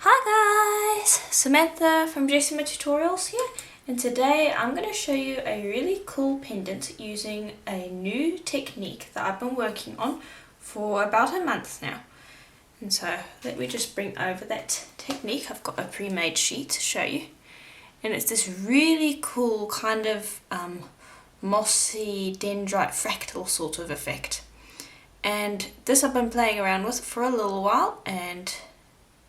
Hi guys, Samantha from Jessima Tutorials here, and today I'm going to show you a really cool pendant using a new technique that I've been working on for about a month now. And so let me just bring over that technique. I've got a pre-made sheet to show you, and it's this really cool kind of mossy dendrite fractal sort of effect. And this I've been playing around with for a little while and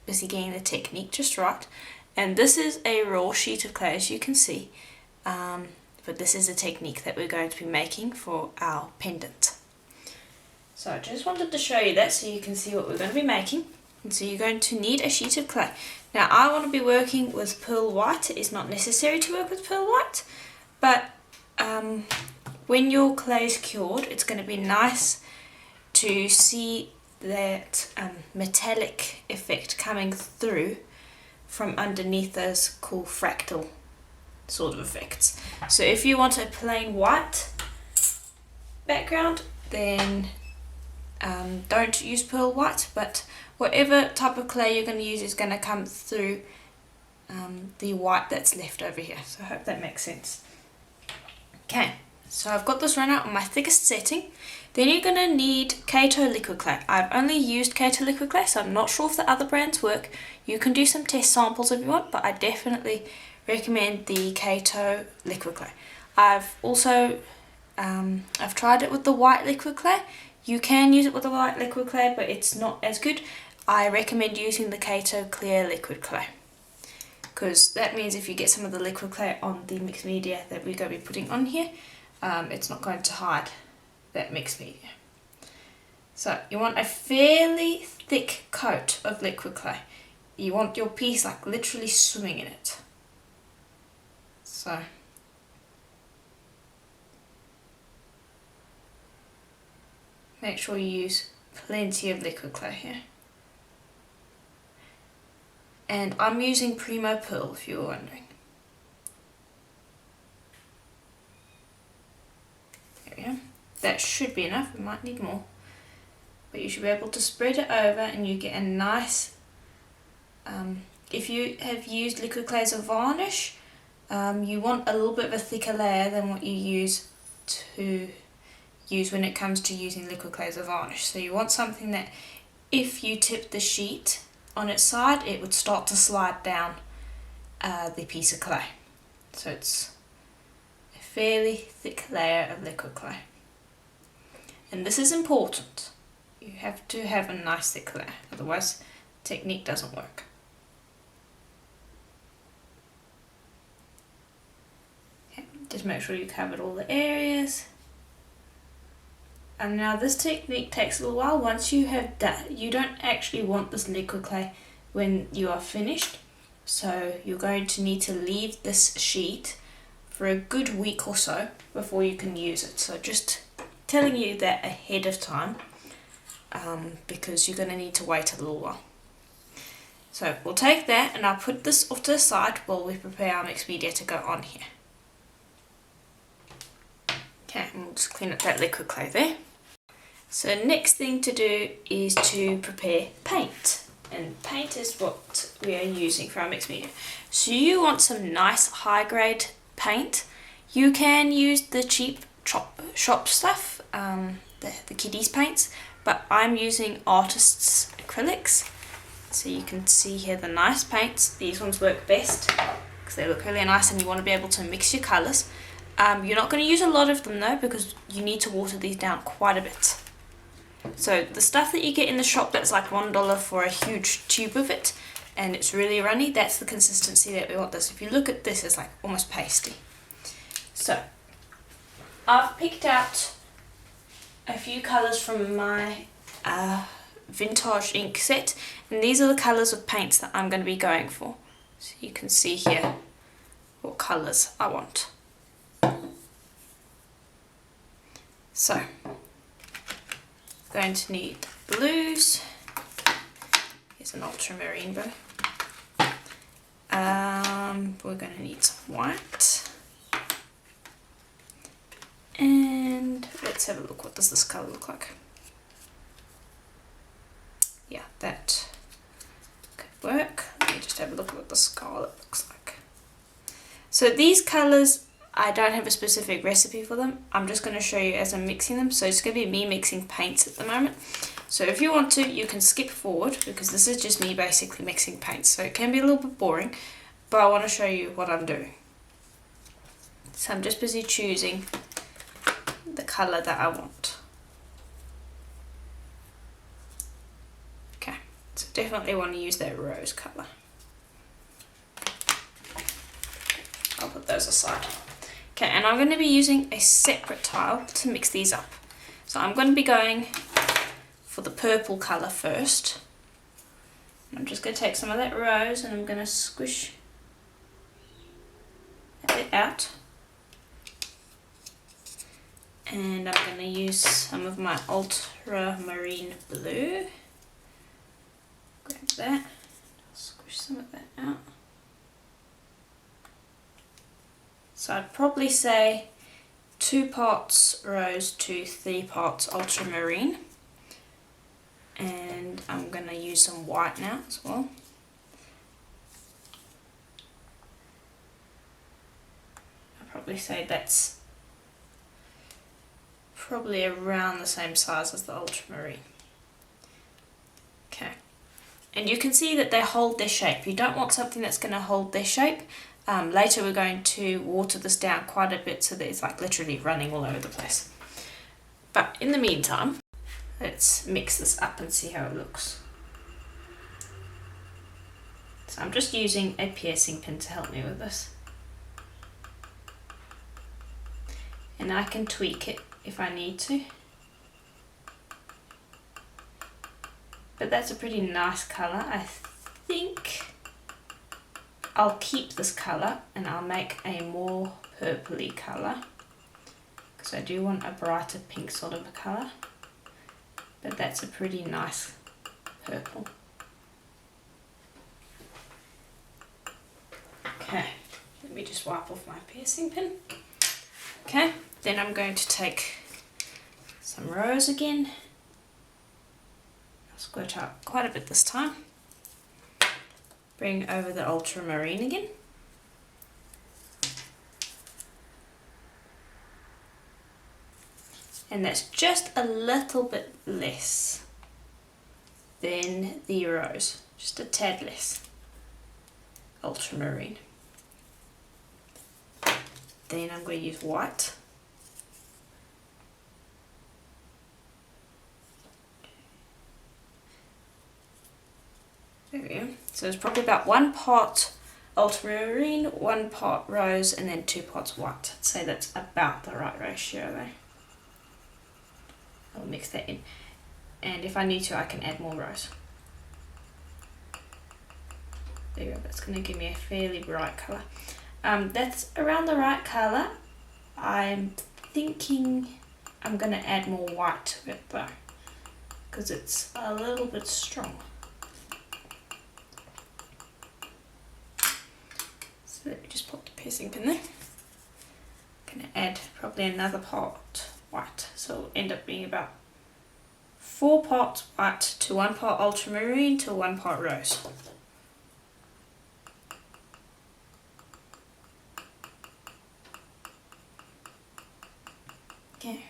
busy getting the technique just right. And this is a raw sheet of clay, as you can see, but this is a technique that we're going to be making for our pendant. So I just wanted to show you that so you can see what we're going to be making. And so you're going to need a sheet of clay. Now I want to be working with pearl white. It is not necessary to work with pearl white, but when your clay is cured, it's going to be nice to see that metallic effect coming through from underneath those cool fractal sort of effects. So if you want a plain white background, then don't use pearl white, but whatever type of clay you're going to use is going to come through the white that's left over here. So I hope that makes sense. Okay, so I've got this run out on my thickest setting. Then you're going to need Kato liquid clay. I've only used Kato liquid clay, so I'm not sure if the other brands work. You can do some test samples if you want, but I definitely recommend the Kato liquid clay. I've also I've tried it with the white liquid clay. You can use it with the white liquid clay, but it's not as good. I recommend using the Kato clear liquid clay, because that means if you get some of the liquid clay on the mixed media that we're going to be putting on here, it's not going to hide that mixed media. So you want a fairly thick coat of liquid clay. You want your piece like literally swimming in it. So make sure you use plenty of liquid clay here. And I'm using Primo Pearl, if you were wondering. There we go. That should be enough. We might need more, but you should be able to spread it over and you get a nice, if you have used liquid clay as a varnish, you want a little bit of a thicker layer than what you use when it comes to using liquid clay as a varnish. So you want something that if you tip the sheet on its side, it would start to slide down the piece of clay. So it's a fairly thick layer of liquid clay. And this is important. You have to have a nice thick layer, otherwise the technique doesn't work. Okay, just make sure you covered all the areas. And now this technique takes a little while. Once you have done, you don't actually want this liquid clay when you are finished. So you're going to need to leave this sheet for a good week or so before you can use it. So just telling you that ahead of time, because you're going to need to wait a little while. So we'll take that and I'll put this off to the side while we prepare our mixed media to go on here. Okay, and we'll just clean up that liquid clay there. So next thing to do is to prepare paint, and paint is what we are using for our mixed media. So you want some nice high grade paint. You can use the cheap shop stuff, the kiddies paints, but I'm using artists acrylics. So you can see here the nice paints. These ones work best because they look really nice and you want to be able to mix your colours. You're not going to use a lot of them though, because you need to water these down quite a bit. So the stuff that you get in the shop that's like $1 for a huge tube of it and it's really runny, that's the consistency that we want this. If you look at this, it's like almost pasty. So I've picked out a few colours from my vintage ink set, and these are the colours of paints that I'm going to be going for. So you can see here what colours I want. So going to need blues. Here's an ultramarine blue. We're going to need some white. And let's have a look. What does this colour look like? Yeah, that could work. me just have a look at what the scarlet looks like. So these colours, I don't have a specific recipe for them. I'm just going to show you as I'm mixing them. So it's going to be me mixing paints at the moment. So if you want to, you can skip forward because this is just me basically mixing paints. So it can be a little bit boring, but I want to show you what I'm doing. So I'm just busy choosing the colour that I want. Okay, so definitely want to use that rose colour. I'll put those aside. Okay, and I'm going to be using a separate tile to mix these up. So I'm going to be going for the purple colour first. I'm just going to take some of that rose and I'm going to squish a bit out. And I'm going to use some of my ultramarine blue. Grab that, squish some of that out. So I'd probably say 2 parts rose to 3 parts ultramarine. And I'm going to use some white now as well. I'd probably say that's probably around the same size as the ultramarine. Okay. And you can see that they hold their shape. You don't want something that's going to hold their shape. Later we're going to water this down quite a bit so that it's like literally running all over the place. But in the meantime, let's mix this up and see how it looks. So I'm just using a piercing pin to help me with this. And I can tweak it if I need to. But that's a pretty nice colour. I think I'll keep this colour and I'll make a more purpley colour because I do want a brighter pink sort of a colour, but that's a pretty nice purple. Okay, let me just wipe off my piercing pin. Okay, then I'm going to take some rose again. I'll squirt out quite a bit this time. Bring over the ultramarine again. And that's just a little bit less than the rose, just a tad less ultramarine. Then I'm going to use white. There we go. So it's probably about 1 part ultramarine, 1 part rose, and then 2 parts white. I'd say that's about the right ratio there. I'll mix that in. And if I need to, I can add more rose. There you go. That's going to give me a fairly bright colour. That's around the right colour. I'm thinking I'm going to add more white to it though, because it's a little bit strong. So let me just pop the piercing pin there. I'm going to add probably another part white, so it'll end up being about 4 parts white to 1 part ultramarine to 1 part rose. Okay.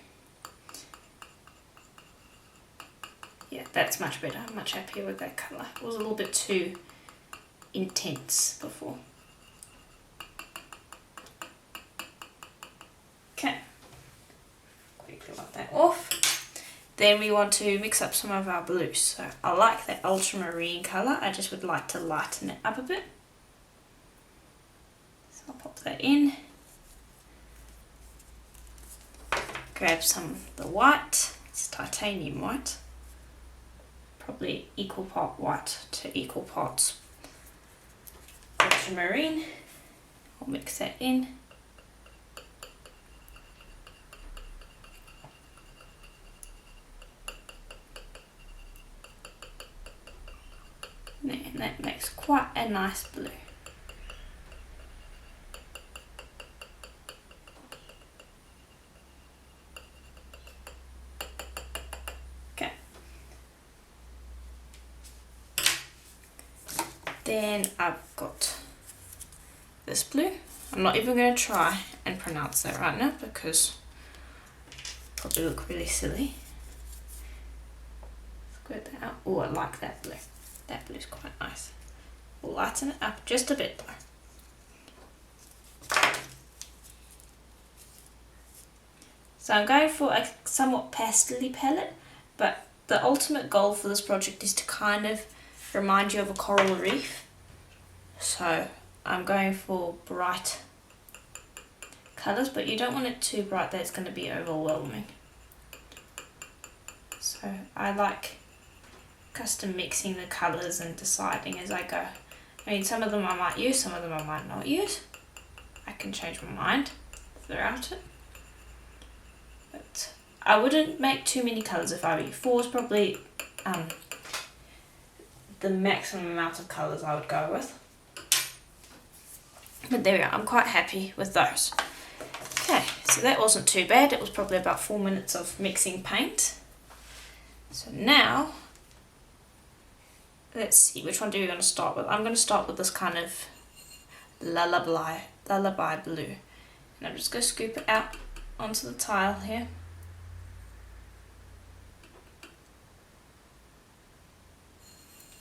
Yeah, that's much better. I'm much happier with that colour. It was a little bit too intense before. Okay. Quickly wipe that off. Then we want to mix up some of our blues. So I like that ultramarine colour. I just would like to lighten it up a bit. So I'll pop that in. Grab some of the white. It's titanium white. Probably equal part white to equal parts ultramarine. I'll mix that in. And that makes quite a nice blue. Then I've got this blue. I'm not even going to try and pronounce that right now because it'll probably look really silly. Squirt that out. Oh, I like that blue. That blue's quite nice. We'll lighten it up just a bit though. So I'm going for a somewhat pastel-y palette, but the ultimate goal for this project is to kind of remind you of a coral reef. So I'm going for bright colours, but you don't want it too bright that it's going to be overwhelming. So I like custom mixing the colours and deciding as I go. I mean, some of them I might use, some of them I might not use. I can change my mind throughout it. But I wouldn't make too many colours if I were you. 4 is probably the maximum amount of colours I would go with. But there we are, I'm quite happy with those. Okay, so that wasn't too bad. It was probably about 4 minutes of mixing paint. So now, let's see, which one do we want to start with? I'm going to start with this kind of lullaby blue. And I'm just going to scoop it out onto the tile here.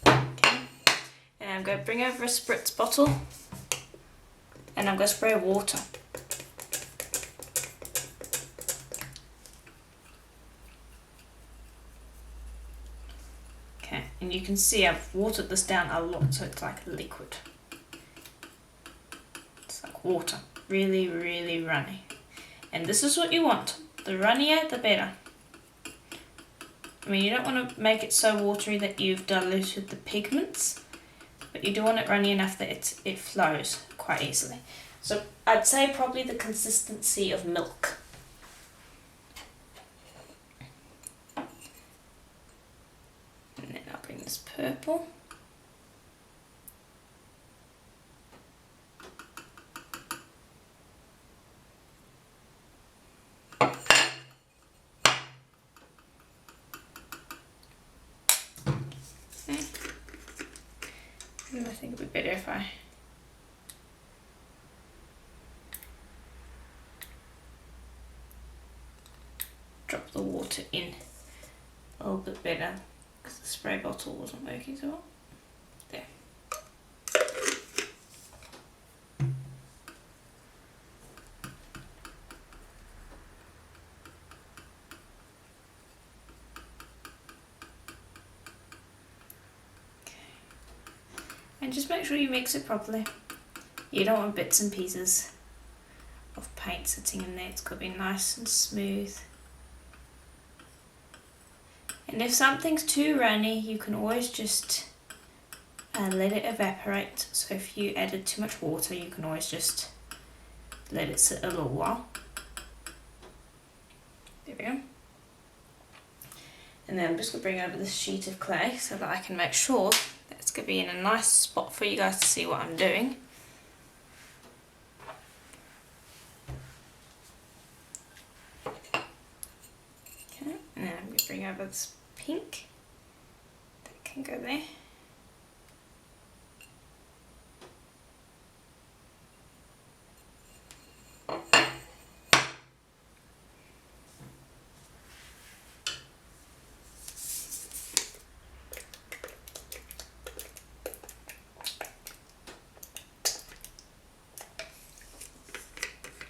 Okay. And I'm going to bring over a spritz bottle and I'm going to spray water. Okay, and you can see I've watered this down a lot so it's like liquid. It's like water, really, really runny. And this is what you want. The runnier, the better. I mean, you don't want to make it so watery that you've diluted the pigments, but you do want it runny enough that it flows quite easily. So I'd say probably the consistency of milk. And then I'll bring this purple. And I think it would be better if I drop the water in a little bit better because the spray bottle wasn't working so well. There. And just make sure you mix it properly. You don't want bits and pieces of paint sitting in there. It's got to be nice and smooth. And if something's too runny, you can always just let it evaporate. So if you added too much water, you can always just let it sit a little while. There we go. And then I'm just going to bring over this sheet of clay so that I can make sure that it's going to be in a nice spot for you guys to see what I'm doing. Okay, and then I'm going to bring over this pink. That can go there.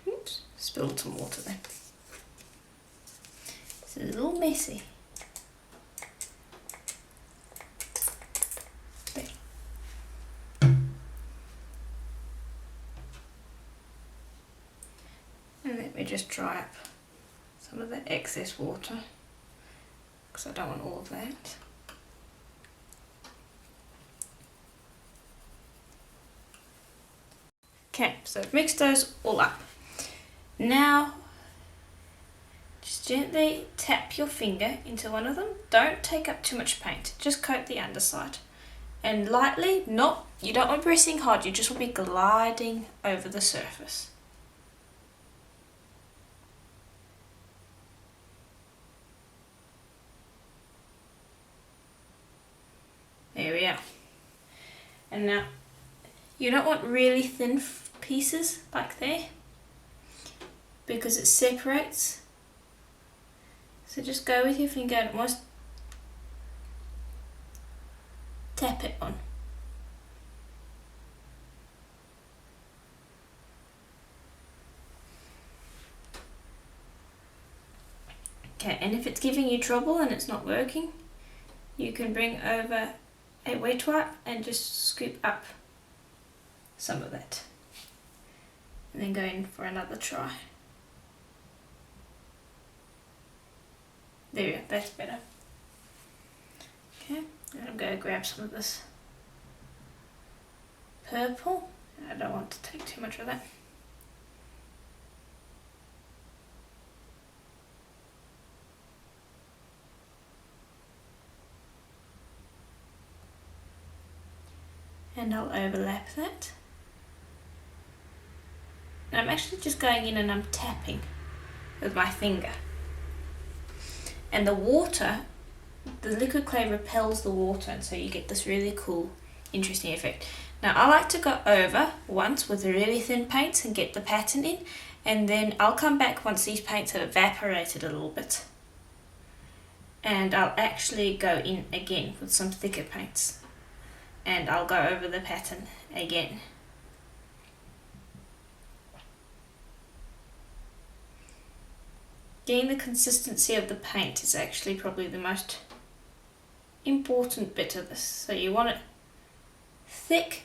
Oops, spilled some water there. It's a little messy. There. And let me just dry up some of the excess water because I don't want all of that. Okay, so I've mixed those all up. Now, just gently tap your finger into one of them. Don't take up too much paint, just coat the underside. And lightly, you don't want pressing hard, you just want to be gliding over the surface. There we are. And now, you don't want really thin pieces like there, because it separates. So just go with your finger and almost tap it on. Okay, and if it's giving you trouble and it's not working, you can bring over a wet wipe and just scoop up some of that. And then go in for another try. There we go, that's better. Okay, and I'm going to grab some of this purple. I don't want to take too much of that. And I'll overlap that. And I'm actually just going in and I'm tapping with my finger. And the water, the liquid clay repels the water, and so you get this really cool, interesting effect. Now I like to go over once with really thin paints and get the pattern in, and then I'll come back once these paints have evaporated a little bit. And I'll actually go in again with some thicker paints. And I'll go over the pattern again. Getting the consistency of the paint is actually probably the most important bit of this. So you want it thick,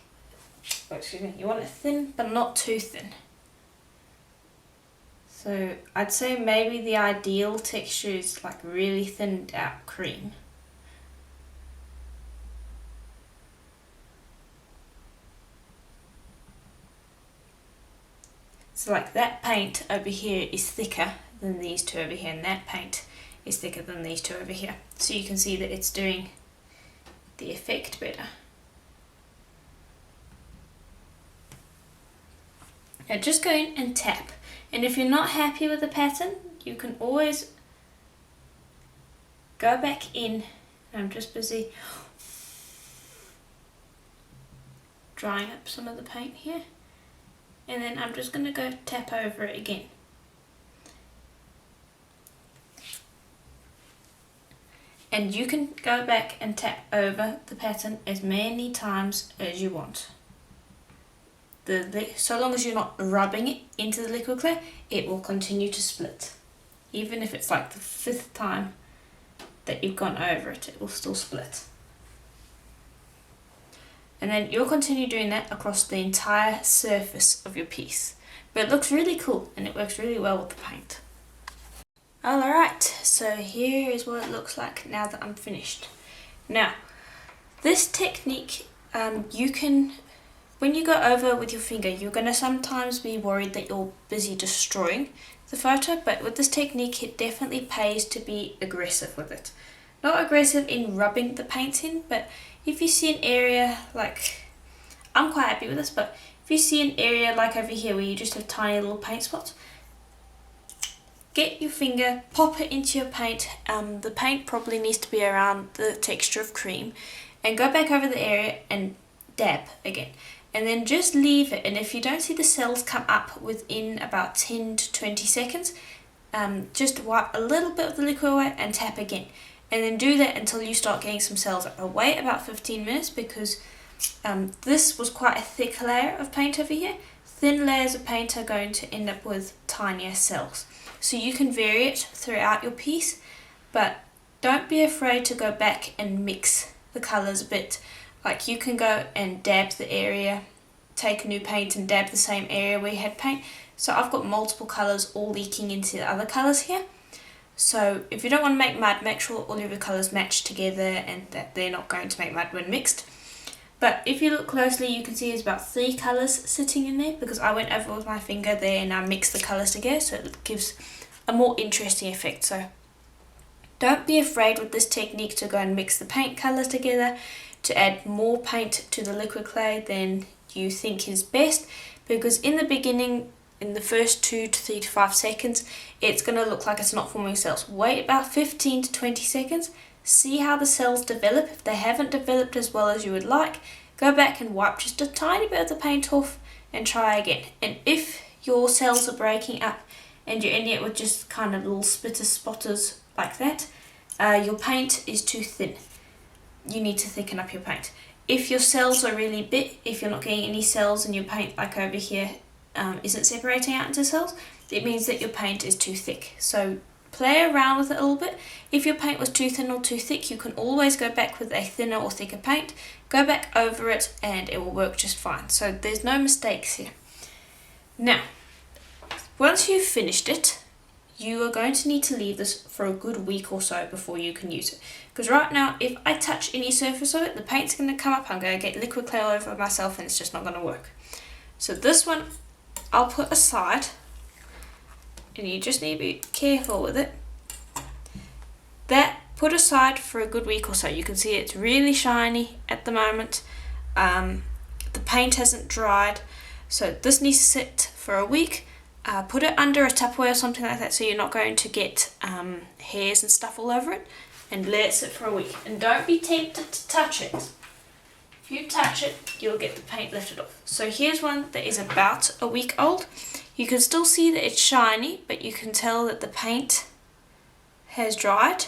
you want it thin but not too thin. So I'd say maybe the ideal texture is like really thinned out cream. So like that paint over here is thicker than these two over here, and that paint is thicker than these two over here. So you can see that it's doing the effect better. Now just go in and tap. And if you're not happy with the pattern, you can always go back in. I'm just busy drying up some of the paint here. And then I'm just going to go tap over it again. And you can go back and tap over the pattern as many times as you want. So long as you're not rubbing it into the liquid clay, it will continue to split. Even if it's like the 5th time that you've gone over it, it will still split. And then you'll continue doing that across the entire surface of your piece. But it looks really cool and it works really well with the paint. Alright, so here is what it looks like now that I'm finished. Now, this technique, you can, when you go over with your finger, you're going to sometimes be worried that you're busy destroying the photo, but with this technique it definitely pays to be aggressive with it. Not aggressive in rubbing the paint in, but if you see an area like, I'm quite happy with this, but if you see an area like over here where you just have tiny little paint spots, get your finger, pop it into your paint. The paint probably needs to be around the texture of cream, and go back over the area and dab again. And then just leave it, and if you don't see the cells come up within about 10 to 20 seconds, just wipe a little bit of the liquid away and tap again. And then do that until you start getting some cells up. I'll wait about 15 minutes because this was quite a thick layer of paint over here. Thin layers of paint are going to end up with tinier cells. So you can vary it throughout your piece, but don't be afraid to go back and mix the colours a bit. Like you can go and dab the area, take new paint and dab the same area where you had paint. So I've got multiple colours all leaking into the other colours here. So if you don't want to make mud, make sure all of your colours match together and that they're not going to make mud when mixed. But if you look closely, you can see there's about 3 colours sitting in there because I went over with my finger there and I mixed the colours together, so it gives a more interesting effect. So don't be afraid with this technique to go and mix the paint colours together, to add more paint to the liquid clay than you think is best, because in the beginning, in the first 2 to 3 to 5 seconds, it's going to look like it's not forming cells. Wait about 15 to 20 seconds, see how the cells develop. If they haven't developed as well as you would like, go back and wipe just a tiny bit of the paint off and try again. And if your cells are breaking up and you're ending it with just kind of little spotters like that, your paint is too thin. You need to thicken up your paint. If your cells are really big, if you're not getting any cells and your paint, like over here, isn't separating out into cells, it means that your paint is too thick. So play around with it a little bit. If your paint was too thin or too thick, you can always go back with a thinner or thicker paint, go back over it, and it will work just fine. So there's no mistakes here. Now, once you've finished it, you are going to need to leave this for a good week or so before you can use it. Because right now, if I touch any surface of it, the paint's going to come up, I'm going to get liquid clay all over myself, and it's just not going to work. So this one, I'll put aside, and you just need to be careful with it. That, put aside for a good week or so. You can see it's really shiny at the moment. The paint hasn't dried, so this needs to sit for a week. Put it under a Tupperware or something like that so you're not going to get hairs and stuff all over it, and let it sit for a week. And don't be tempted to touch it. If you touch it, you'll get the paint lifted off. So here's one that is about a week old. You can still see that it's shiny, but you can tell that the paint has dried.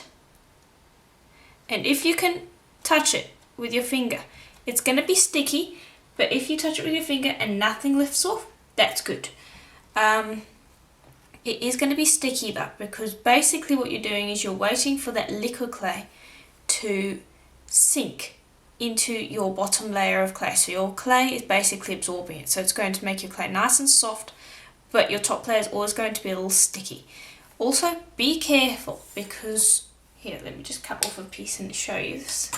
And if you can touch it with your finger, it's going to be sticky, but if you touch it with your finger and nothing lifts off, that's good. It is going to be sticky though, because basically what you're doing is you're waiting for that liquid clay to sink into your bottom layer of clay. So your clay is basically absorbing it, so it's going to make your clay nice and soft, but your top layer is always going to be a little sticky. Also, be careful, because here, let me just cut off a piece and show you this.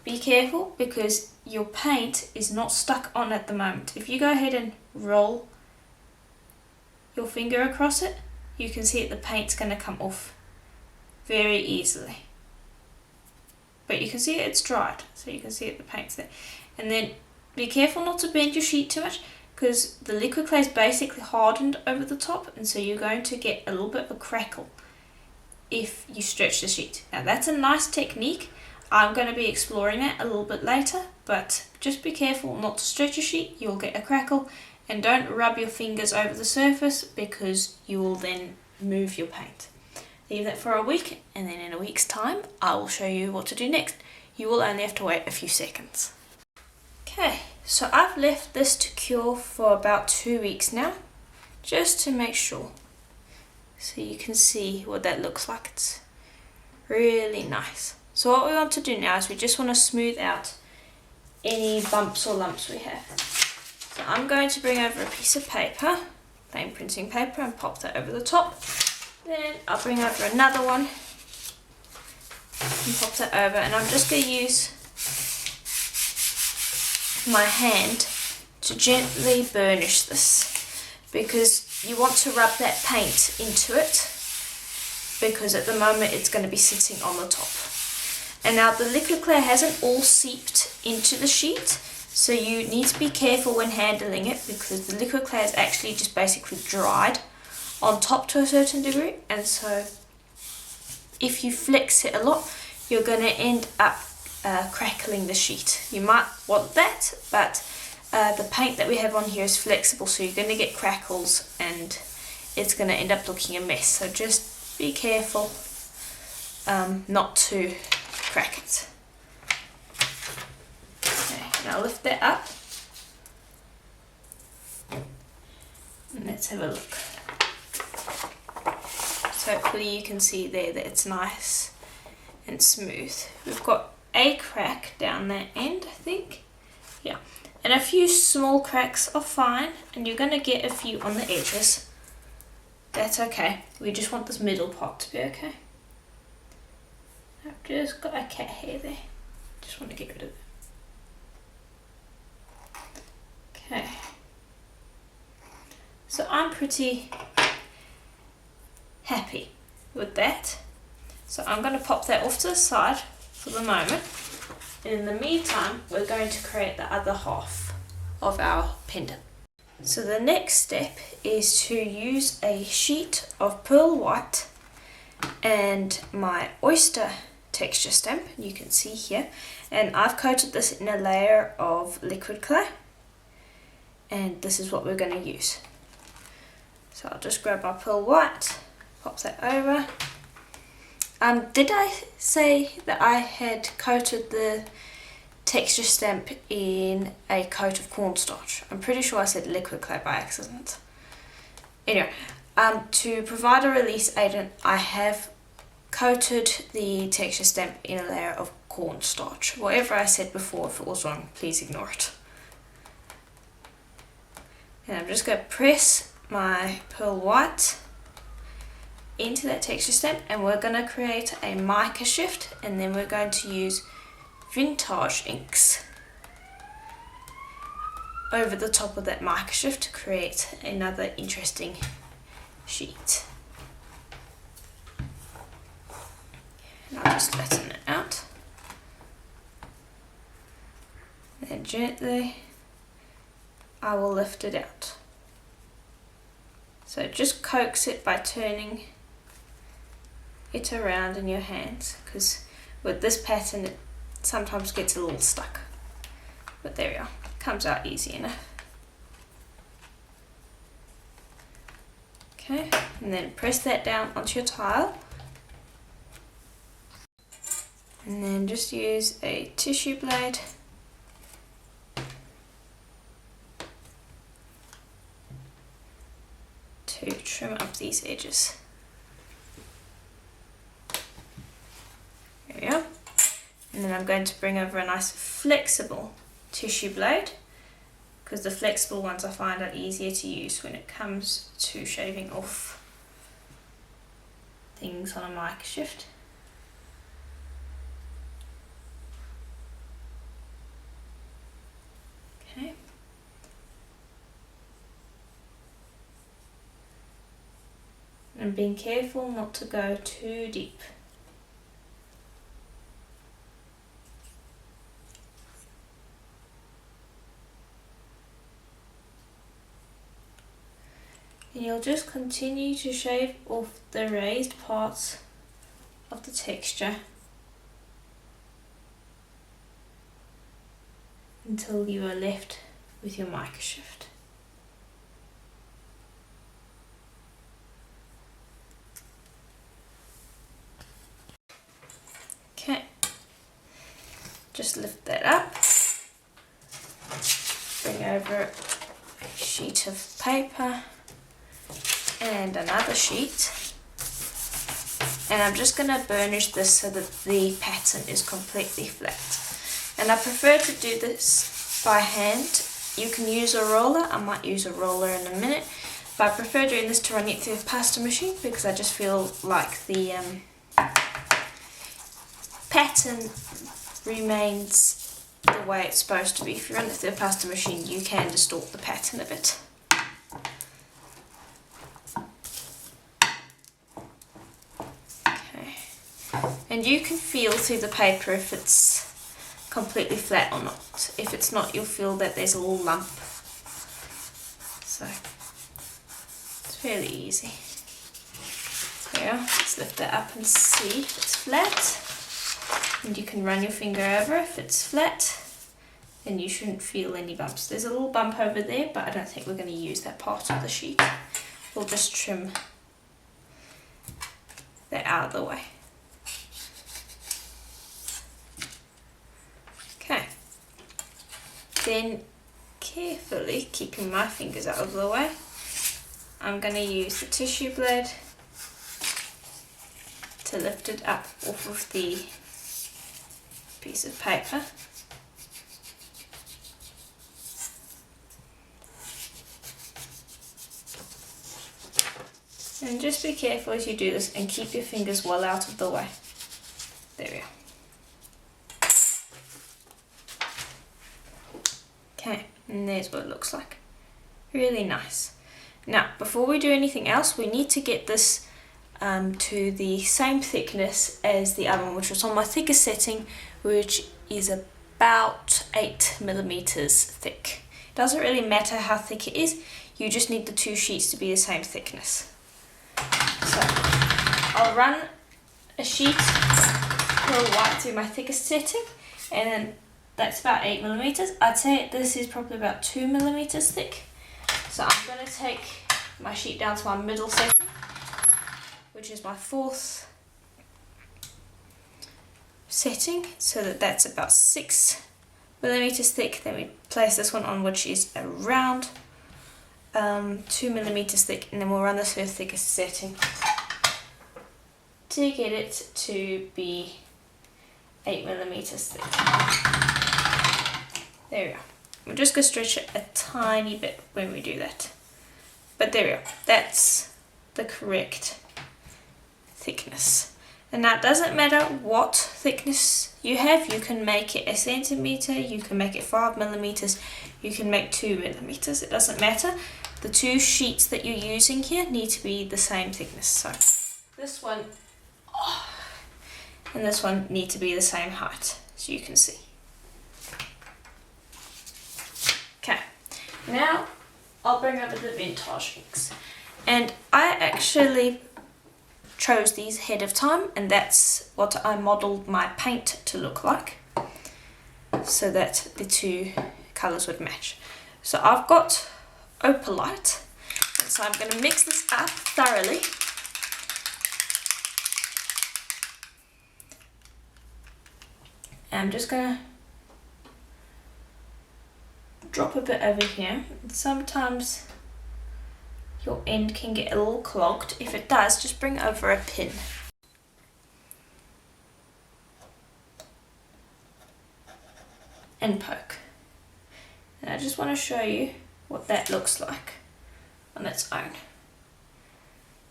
Be careful because your paint is not stuck on at the moment. If you go ahead and roll your finger across it, you can see that the paint's going to come off very easily. But you can see it's dried, so you can see that the paint's there. And then be careful not to bend your sheet too much, because the liquid clay is basically hardened over the top, and so you're going to get a little bit of a crackle if you stretch the sheet. Now that's a nice technique. I'm going to be exploring that a little bit later, but just be careful not to stretch your sheet, you'll get a crackle. And don't rub your fingers over the surface, because you will then move your paint. Leave that for a week, and then in a week's time I will show you what to do next. You will only have to wait a few seconds. Okay, so I've left this to cure for about 2 weeks now, just to make sure. So you can see what that looks like. It's really nice. So what we want to do now is we just want to smooth out any bumps or lumps we have. So I'm going to bring over a piece of paper, plain printing paper, and pop that over the top. Then I'll bring over another one and pop that over, and I'm just going to use my hand to gently burnish this, because you want to rub that paint into it, because at the moment it's going to be sitting on the top. And now the liquid clay hasn't all seeped into the sheet, so you need to be careful when handling it, because the liquid clay is actually just basically dried on top to a certain degree, and so if you flex it a lot, you're going to end up crackling the sheet. You might want that, but the paint that we have on here is flexible, so you're going to get crackles and it's going to end up looking a mess. So just be careful not to crack it. Okay, now lift that up and let's have a look. So hopefully you can see there that it's nice and smooth. We've got a crack down that end, I think. Yeah, and a few small cracks are fine, and you're going to get a few on the edges. That's okay. We just want this middle part to be okay. I've just got a cat hair there. Just want to get rid of it. Okay. So I'm pretty happy with that. So I'm going to pop that off to the side for the moment. And in the meantime, we're going to create the other half of our pendant. So the next step is to use a sheet of pearl white and my oyster texture stamp, you can see here, and I've coated this in a layer of liquid clay, and this is what we're going to use. So I'll just grab our pearl white, pop that over. Did I say that I had coated the texture stamp in a coat of cornstarch? I'm pretty sure I said liquid clay by accident. Anyway, to provide a release agent, I have coated the texture stamp in a layer of cornstarch. Whatever I said before, if it was wrong, please ignore it. And I'm just going to press my pearl white into that texture stamp, and we're going to create a mica shift, and then we're going to use vintage inks over the top of that mica shift to create another interesting sheet. And I'll just flatten it out. Then gently I will lift it out. So just coax it by turning it around in your hands, because with this pattern it sometimes gets a little stuck. But there we are, comes out easy enough. Okay, and then press that down onto your tile. And then just use a tissue blade to trim up these edges. There we go. And then I'm going to bring over a nice flexible tissue blade, because the flexible ones I find are easier to use when it comes to shaving off things on a mica shift. Okay. And being careful not to go too deep. And you'll just continue to shave off the raised parts of the texture until you are left with your mica shift. Okay, just lift that up, bring over a sheet of paper and another sheet, and I'm just going to burnish this so that the pattern is completely flat. And I prefer to do this by hand. You can use a roller, I might use a roller in a minute, but I prefer doing this to run it through a pasta machine, because I just feel like the pattern remains the way it's supposed to be. If you run it through a pasta machine, you can distort the pattern a bit. And you can feel through the paper if it's completely flat or not. If it's not, you'll feel that there's a little lump. So it's fairly easy. So yeah, let's lift it up and see if it's flat. And you can run your finger over. If it's flat, then you shouldn't feel any bumps. There's a little bump over there, but I don't think we're going to use that part of the sheet. We'll just trim that out of the way. Okay, then carefully, keeping my fingers out of the way, I'm going to use the tissue blade to lift it up off of the piece of paper. And just be careful as you do this and keep your fingers well out of the way. There we are. Okay, and there's what it looks like. Really nice. Now, before we do anything else, we need to get this to the same thickness as the other one, which was on my thickest setting, which is about 8mm thick. It doesn't really matter how thick it is, you just need the two sheets to be the same thickness. So, I'll run a sheet pearl white to my thickest setting, and then that's about 8 millimeters. I'd say this is probably about 2 millimeters thick. So I'm going to take my sheet down to my middle setting, which is my 4th setting, so that's about 6 millimeters thick. Then we place this one on, which is around 2 millimeters thick, and then we'll run this to the thickest setting to get it to be 8 millimeters thick. There we go. We're just going to stretch it a tiny bit when we do that. But there we go. That's the correct thickness. And now it doesn't matter what thickness you have. You can make it a centimeter, you can make it 5 millimeters, you can make 2 millimeters. It doesn't matter. The 2 sheets that you're using here need to be the same thickness. So this one and this one need to be the same height, as you can see. Okay, now I'll bring over the vintage inks. And I actually chose these ahead of time, and that's what I modelled my paint to look like, so that the 2 colours would match. So I've got opalite, so I'm going to mix this up thoroughly. And I'm just going to drop a bit over here. Sometimes your end can get a little clogged. If it does, just bring over a pin. And poke. And I just want to show you what that looks like on its own.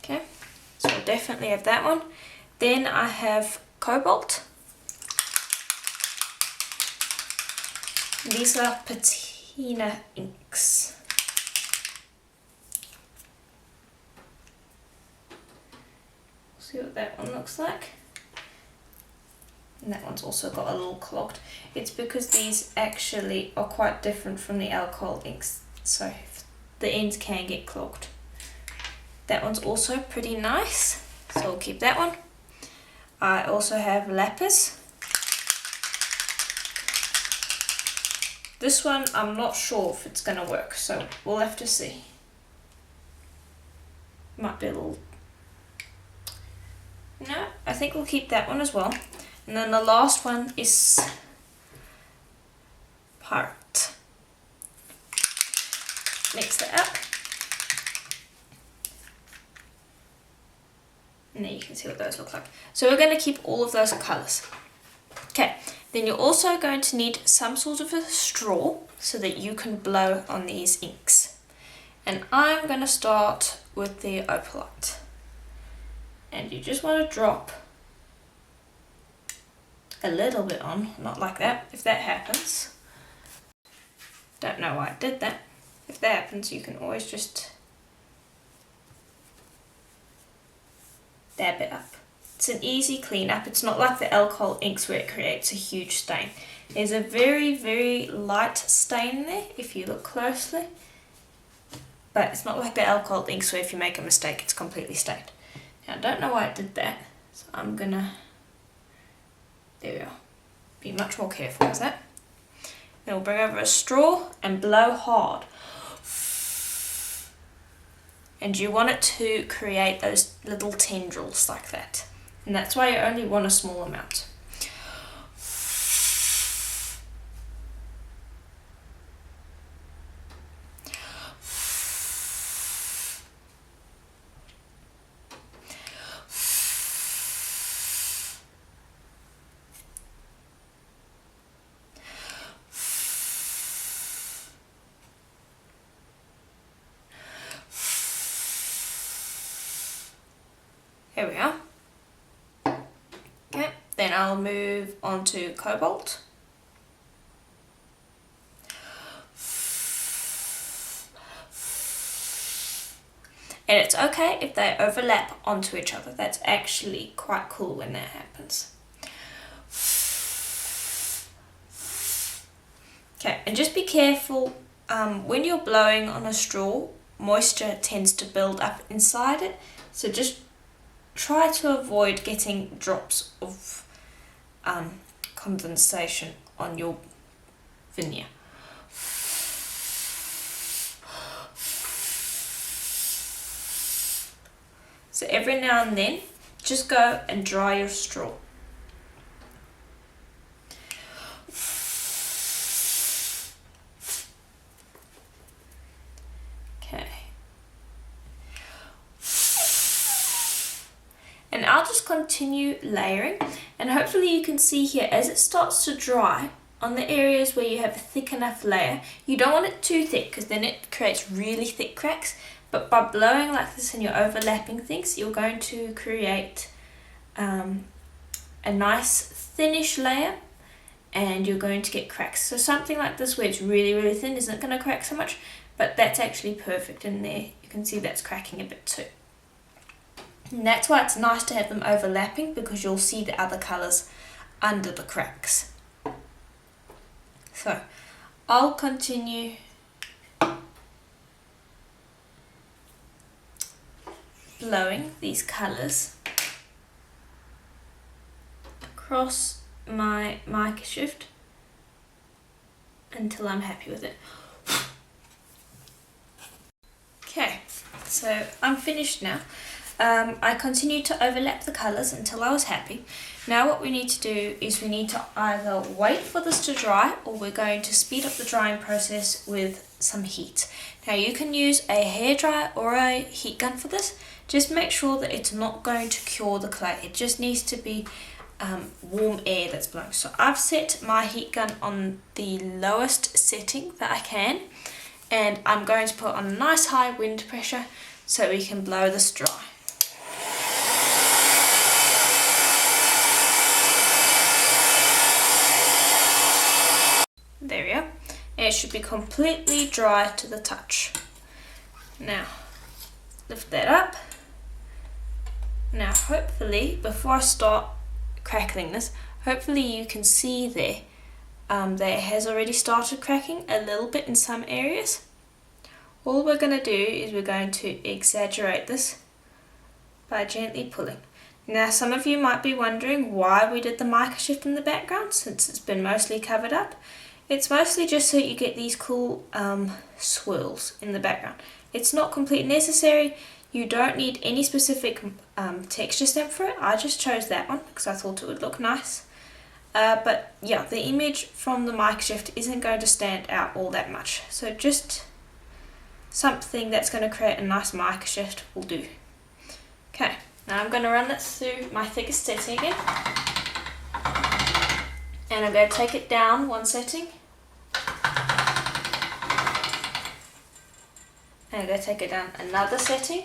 Okay, so I'll definitely have that one. Then I have cobalt. These are patina inks. See what that one looks like. And that one's also got a little clogged. It's because these actually are quite different from the alcohol inks, so the ends can get clogged. That one's also pretty nice, so I'll keep that one. I also have lapis. This one I'm not sure if it's going to work, so we'll have to see. Might be a little... No, I think we'll keep that one as well. And then the last one is part. Mix it up. And then you can see what those look like. So we're going to keep all of those colours. Okay, then you're also going to need some sort of a straw so that you can blow on these inks. And I'm going to start with the opalite. And you just want to drop a little bit on, not like that. If that happens, don't know why I did that. If that happens, you can always just dab it up. It's an easy clean up. It's not like the alcohol inks where it creates a huge stain. There's a very, very light stain there if you look closely. But it's not like the alcohol inks where if you make a mistake it's completely stained. Now I don't know why I did that, so I'm gonna, there we go, be much more careful with that. Then we'll bring over a straw and blow hard. And you want it to create those little tendrils like that. And that's why you only want a small amount. Here we are. Okay, then I'll move on to cobalt. And it's okay if they overlap onto each other. That's actually quite cool when that happens. Okay, and just be careful when you're blowing on a straw, moisture tends to build up inside it. So just try to avoid getting drops of condensation on your veneer. So every now and then, just go and dry your straw. Okay. And I'll just continue layering, and hopefully you can see here as it starts to dry on the areas where you have a thick enough layer. You don't want it too thick because then it creates really thick cracks, but by blowing like this and you're overlapping things, you're going to create a nice thinnish layer, and you're going to get cracks. So something like this where it's really thin isn't going to crack so much, but that's actually perfect in there. You can see that's cracking a bit too. And that's why it's nice to have them overlapping, because you'll see the other colours under the cracks. So I'll continue blowing these colours across my mica shift until I'm happy with it. Okay, so I'm finished now. I continued to overlap the colours until I was happy. Now what we need to do is we need to either wait for this to dry, or we're going to speed up the drying process with some heat. Now you can use a hairdryer or a heat gun for this. Just make sure that it's not going to cure the clay. It just needs to be warm air that's blowing. So I've set my heat gun on the lowest setting that I can, and I'm going to put on a nice high wind pressure so we can blow this dry. There we are. And it should be completely dry to the touch. Now, lift that up. Now hopefully, before I start crackling this, hopefully you can see there that it has already started cracking a little bit in some areas. All we're going to do is we're going to exaggerate this by gently pulling. Now some of you might be wondering why we did the mica shift in the background, since it's been mostly covered up. It's mostly just so you get these cool swirls in the background. It's not completely necessary. You don't need any specific texture stamp for it. I just chose that one because I thought it would look nice. But yeah, the image from the mica shift isn't going to stand out all that much. So just something that's going to create a nice mica shift will do. Okay, now I'm going to run this through my thickest setting again. And I'm going to take it down one setting. And I'm going to take it down another setting.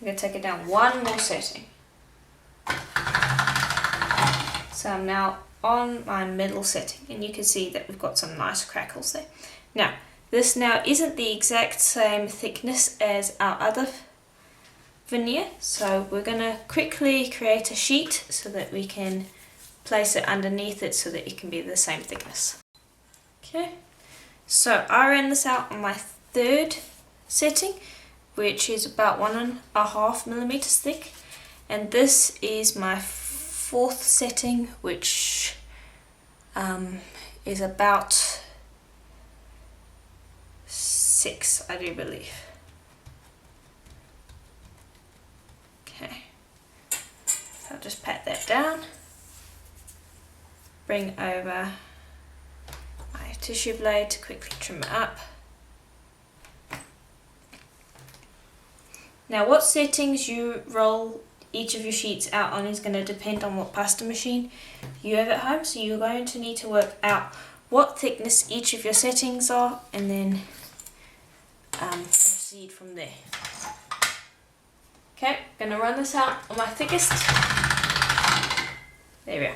I'm going to take it down one more setting. So I'm now on my middle setting, and you can see that we've got some nice crackles there. Now, this now isn't the exact same thickness as our other veneer, so we're going to quickly create a sheet so that we can place it underneath it so that it can be the same thickness. Okay, so I ran this out on my third setting, which is about 1.5 millimeters thick, and this is my fourth setting, which is about 6, I do believe. Okay, so I'll just pat that down, bring over my tissue blade to quickly trim it up. Now what settings you roll each of your sheets out on is going to depend on what pasta machine you have at home, so you're going to need to work out what thickness each of your settings are, and then proceed from there. Okay, I'm going to run this out on my thickest. There we are.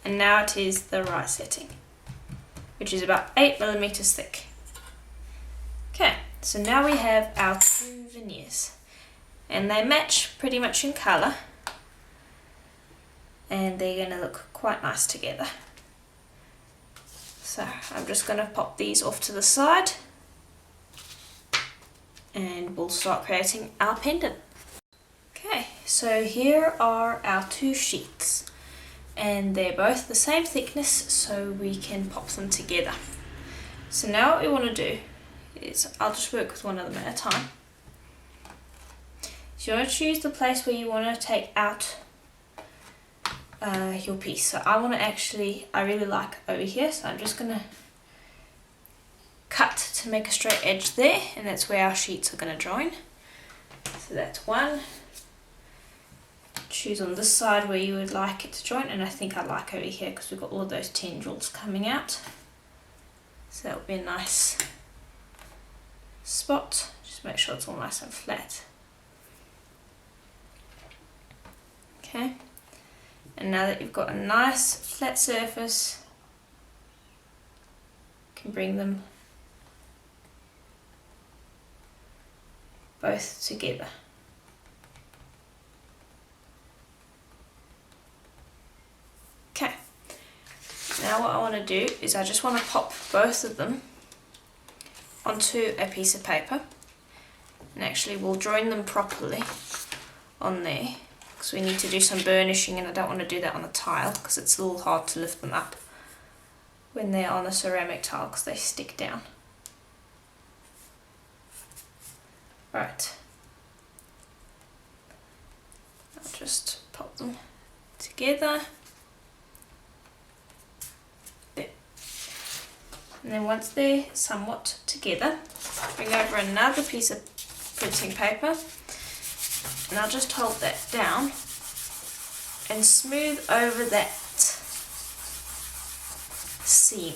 And now it is the right setting, which is about 8 millimeters thick. Okay, so now we have our two veneers, and they match pretty much in colour, and they're going to look quite nice together. So I'm just going to pop these off to the side. and we'll start creating our pendant. Okay, so here are our two sheets and they're both the same thickness, so we can pop them together. So now what we want to do is, I'll just work with one of them at a time. So you want to choose the place where you want to take out your piece. So I really like over here, so I'm just going to cut to make a straight edge there, and that's where our sheets are going to join. So that's one. Choose on this side where you would like it to join, and I think I like over here because we've got all of those tendrils coming out. So that would be a nice spot. Just make sure it's all nice and flat. Okay, and now that you've got a nice flat surface, you can bring them both together. Okay, now what I want to do is I just want to pop both of them onto a piece of paper, and actually we'll join them properly on there because we need to do some burnishing, and I don't want to do that on a tile because it's a little hard to lift them up when they're on a ceramic tile because they stick down. Right, I'll just pop them together. There. And then once they're somewhat together, bring over another piece of printing paper, and I'll just hold that down and smooth over that seam.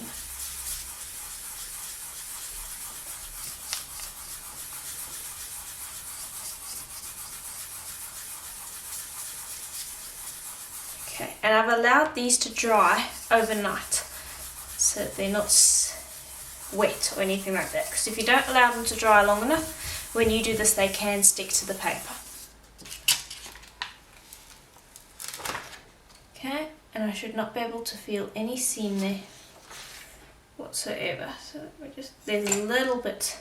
Okay, and I've allowed these to dry overnight so that they're not wet or anything like that, because if you don't allow them to dry long enough, when you do this they can stick to the paper. Okay, and I should not be able to feel any seam there whatsoever. So there's a little bit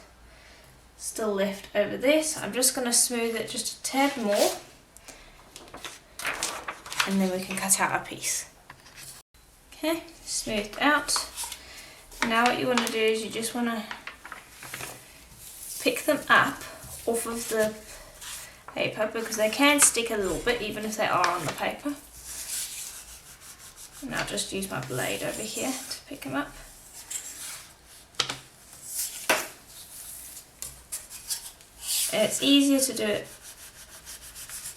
still left over there, so I'm just going to smooth it just a tad more, and then we can cut out our piece. Okay, smoothed out. Now what you want to do is you just want to pick them up off of the paper because they can stick a little bit even if they are on the paper. And I'll just use my blade over here to pick them up. And it's easier to do it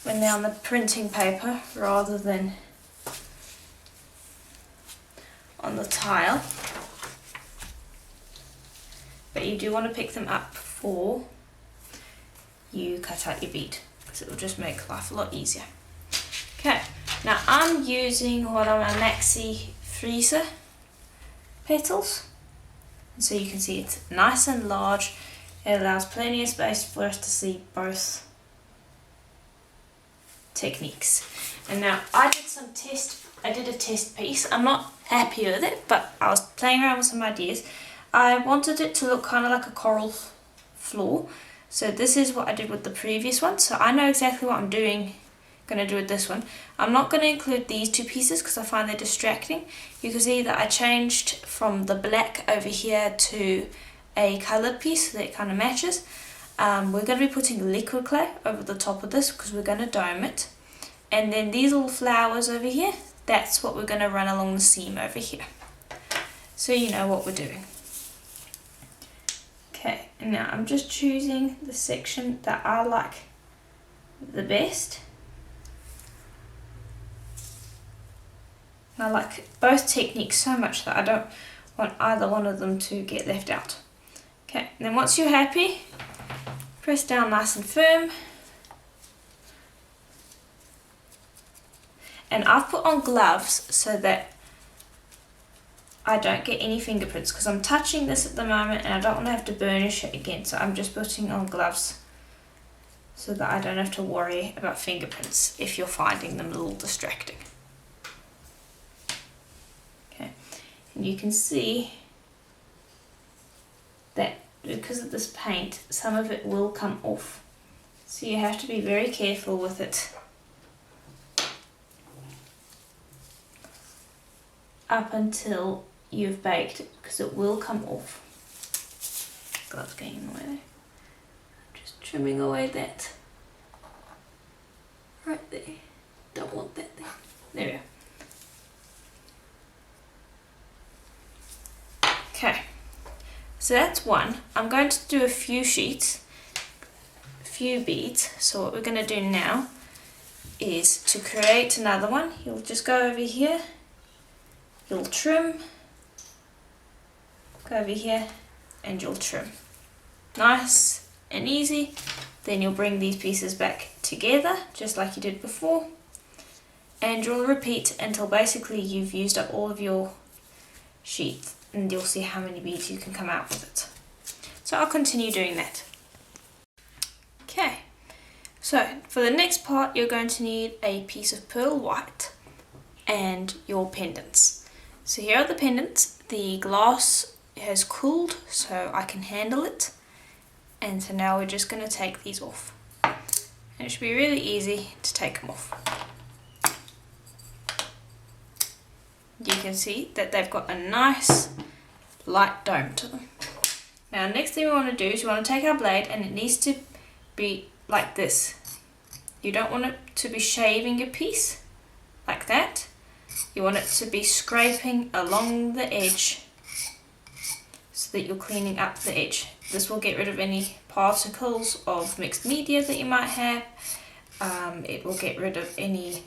when they're on the printing paper rather than on the tile. But you do want to pick them up before you cut out your bead because it will just make life a lot easier. Okay, now I'm using one of my maxi freezer petals, and so you can see it's nice and large. It allows plenty of space for us to see both techniques. And now I did a test piece. I'm not happy with it, but I was playing around with some ideas. I wanted it to look kind of like a coral floor, so this is what I did with the previous one. So I know exactly what I'm going to do with this one. I'm not going to include these two pieces because I find they're distracting. You can see that I changed from the black over here to a coloured piece so that it kind of matches. We're going to be putting liquid clay over the top of this because we're going to dome it. And then these little flowers over here, that's what we're going to run along the seam over here. So you know what we're doing. Okay, and now I'm just choosing the section that I like the best. And I like both techniques so much that I don't want either one of them to get left out. Okay, and then once you're happy, press down nice and firm. And I've put on gloves so that I don't get any fingerprints because I'm touching this at the moment and I don't want to have to burnish it again, so I'm just putting on gloves so that I don't have to worry about fingerprints if you're finding them a little distracting. Okay, and you can see that because of this paint, some of it will come off. So you have to be very careful with it. Up until you've baked it, because it will come off. Gloves getting in the way there. Just trimming away that. Right there. Don't want that there. There we go. Okay. So that's one. I'm going to do a few sheets, a few beads. So what we're going to do now is to create another one. You'll just go over here, you'll trim, go over here and you'll trim. Nice and easy. Then you'll bring these pieces back together just like you did before, and you'll repeat until basically you've used up all of your sheets, and you'll see how many beads you can come out with it. So I'll continue doing that. Okay, so for the next part you're going to need a piece of pearl white and your pendants. So here are the pendants. The glass has cooled so I can handle it, and so now we're just going to take these off, and it should be really easy to take them off. You can see that they've got a nice light dome to them. Now next thing we want to do is we want to take our blade, and it needs to be like this. You don't want it to be shaving your piece like that. You want it to be scraping along the edge so that you're cleaning up the edge. This will get rid of any particles of mixed media that you might have. It will get rid of any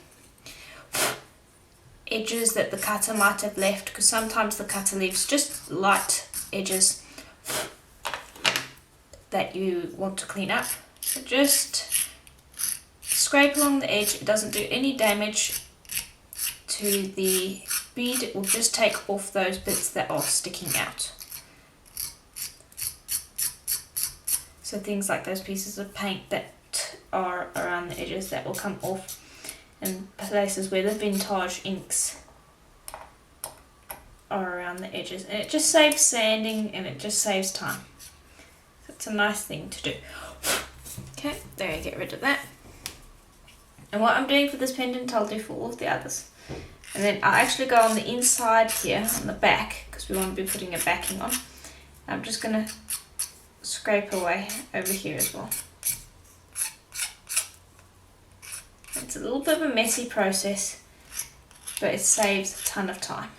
edges that the cutter might have left, because sometimes the cutter leaves just light edges that you want to clean up. So just scrape along the edge. It doesn't do any damage to the bead, it will just take off those bits that are sticking out. So things like those pieces of paint that are around the edges, that will come off, and places where the vintage inks are around the edges, and it just saves sanding and it just saves time. So it's a nice thing to do. Okay, there you get rid of that. And what I'm doing for this pendant I'll do for all of the others. And then I'll actually go on the inside here, on the back, because we want to be putting a backing on. I'm just going to scrape away over here as well. It's a little bit of a messy process, but it saves a ton of time.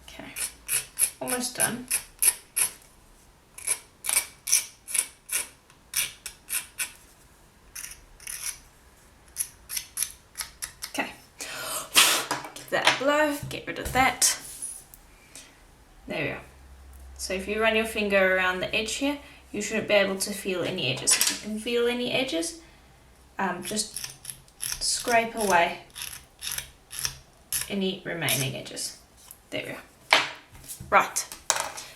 Okay, almost done. Okay, give that a blow, get rid of that. There we go. So if you run your finger around the edge here, you shouldn't be able to feel any edges. If you can feel any edges, just scrape away any remaining edges. There we go. Right,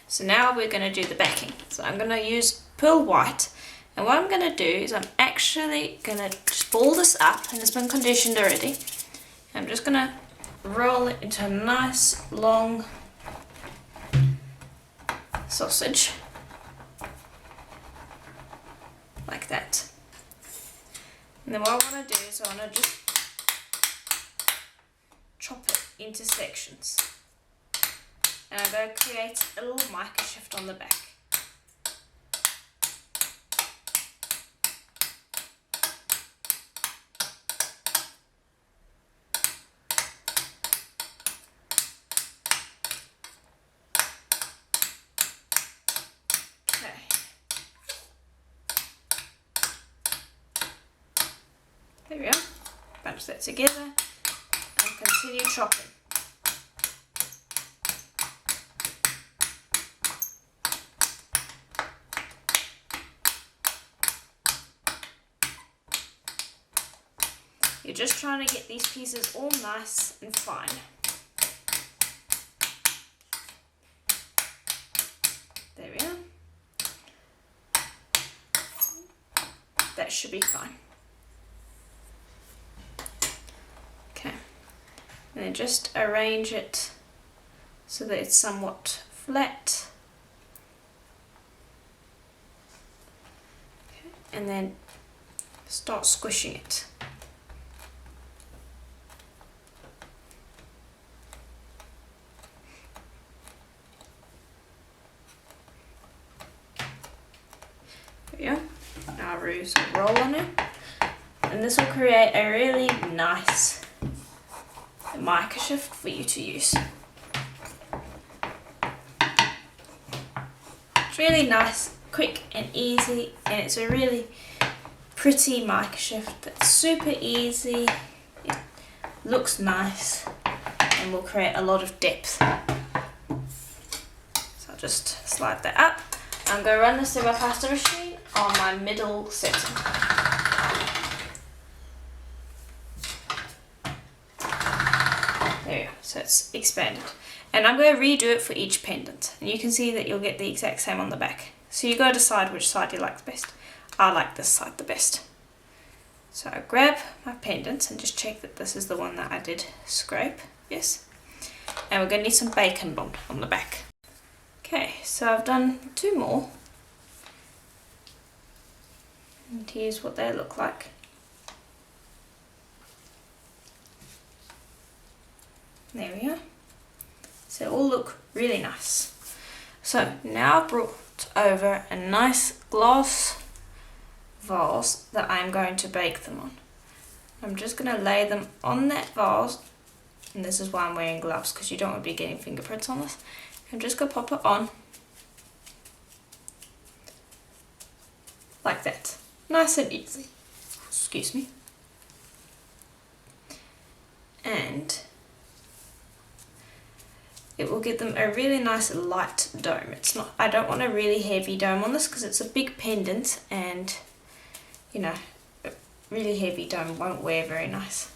so now we're going to do the backing. So I'm going to use pearl white, and what I'm going to do is I'm actually going to just ball this up, and it's been conditioned already. I'm just going to roll it into a nice long sausage. Like that. And then what I want to do is I want to just chop it into sections. And I'm going to create a little mica shift on the back. There we go, bunch that together and continue chopping. You're just trying to get these pieces all nice and fine. There we are. That should be fine. And then just arrange it so that it's somewhat flat. Okay. And then start squishing it. There we go. Now roll on it. And this will create a really nice mica shift for you to use. It's really nice, quick and easy, and it's a really pretty mica shift that's super easy, it looks nice, and will create a lot of depth. So I'll just slide that up. I'm going to run this through my pasta machine on my middle setting. There we go, so it's expanded. And I'm going to redo it for each pendant. And you can see that you'll get the exact same on the back. So you got to decide which side you like the best. I like this side the best. So I grab my pendants and just check that this is the one that I did scrape. Yes. And we're going to need some bacon bond on the back. Okay, so I've done 2 more. And here's what they look like. There we are. So they all look really nice. So now I've brought over a nice glass vase that I'm going to bake them on. I'm just going to lay them on that vase, and this is why I'm wearing gloves, because you don't want to be getting fingerprints on this. I'm just going to pop it on like that. Nice and easy. Excuse me. And it will give them a really nice light dome. It's not, I don't want a really heavy dome on this because it's a big pendant, and you know, a really heavy dome won't wear very nice.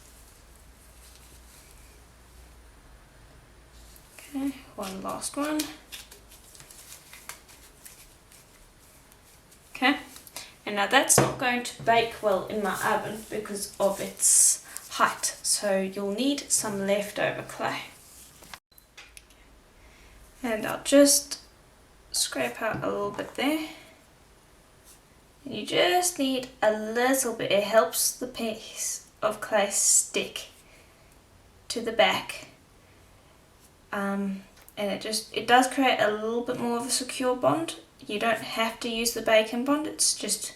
Okay, one last one. Okay, and now that's not going to bake well in my oven because of its height, so you'll need some leftover clay. And I'll just scrape out a little bit there. And you just need a little bit, it helps the piece of clay stick to the back. And it does create a little bit more of a secure bond. You don't have to use the bacon bond, it's just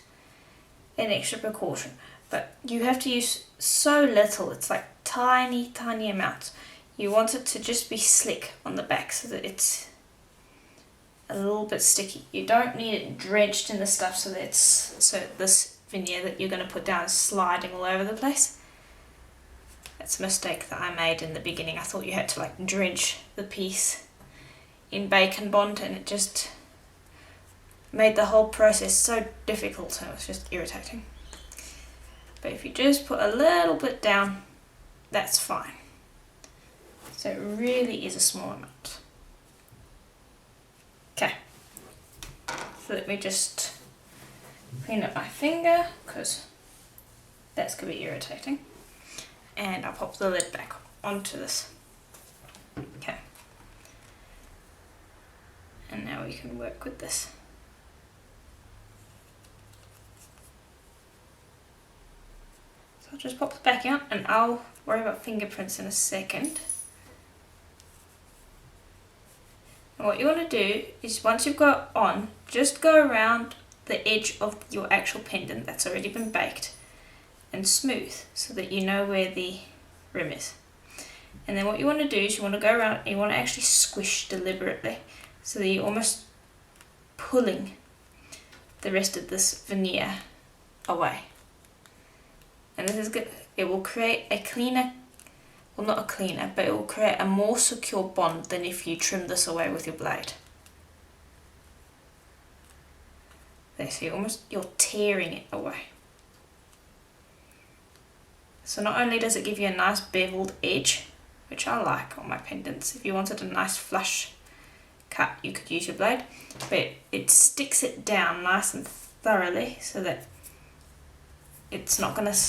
an extra precaution. But you have to use so little, it's like tiny amounts. You want it to just be slick on the back so that it's a little bit sticky. You don't need it drenched in the stuff so this veneer that you're going to put down is sliding all over the place. That's a mistake that I made in the beginning. I thought you had to like drench the piece in bacon bond, and it just made the whole process so difficult, and it was just irritating. But if you just put a little bit down, that's fine. So it really is a small amount. Okay, so let me just clean up my finger because that's going to be irritating. And I'll pop the lid back onto this. Okay. And now we can work with this. So I'll just pop it back out, and I'll worry about fingerprints in a second. And what you want to do is, once you've got it on, just go around the edge of your actual pendant that's already been baked and smooth so that you know where the rim is. And then what you want to do is you want to go around and you want to actually squish deliberately so that you're almost pulling the rest of this veneer away. And this is good. It will create a cleaner, well, not a cleaner, but it will create a more secure bond than if you trim this away with your blade. There, so you're tearing it away. So not only does it give you a nice beveled edge, which I like on my pendants, if you wanted a nice flush cut you could use your blade, but it sticks it down nice and thoroughly so that it's not going to,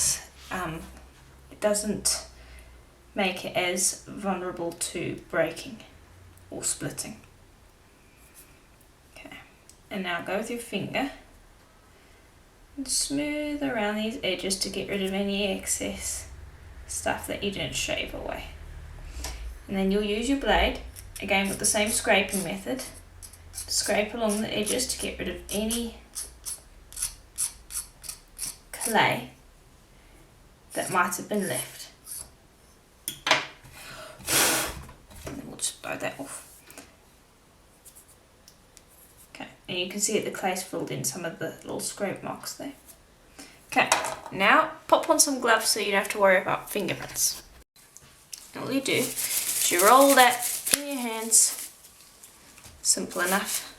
it doesn't make it as vulnerable to breaking or splitting. And now go with your finger and smooth around these edges to get rid of any excess stuff that you didn't shave away. And then you'll use your blade, again with the same scraping method, to scrape along the edges to get rid of any clay that might have been left. And then we'll just blow that off. Okay, and you can see that the clay's filled in some of the little scrape marks there. Okay, now pop on some gloves so you don't have to worry about fingerprints. And all you do is you roll that in your hands, simple enough.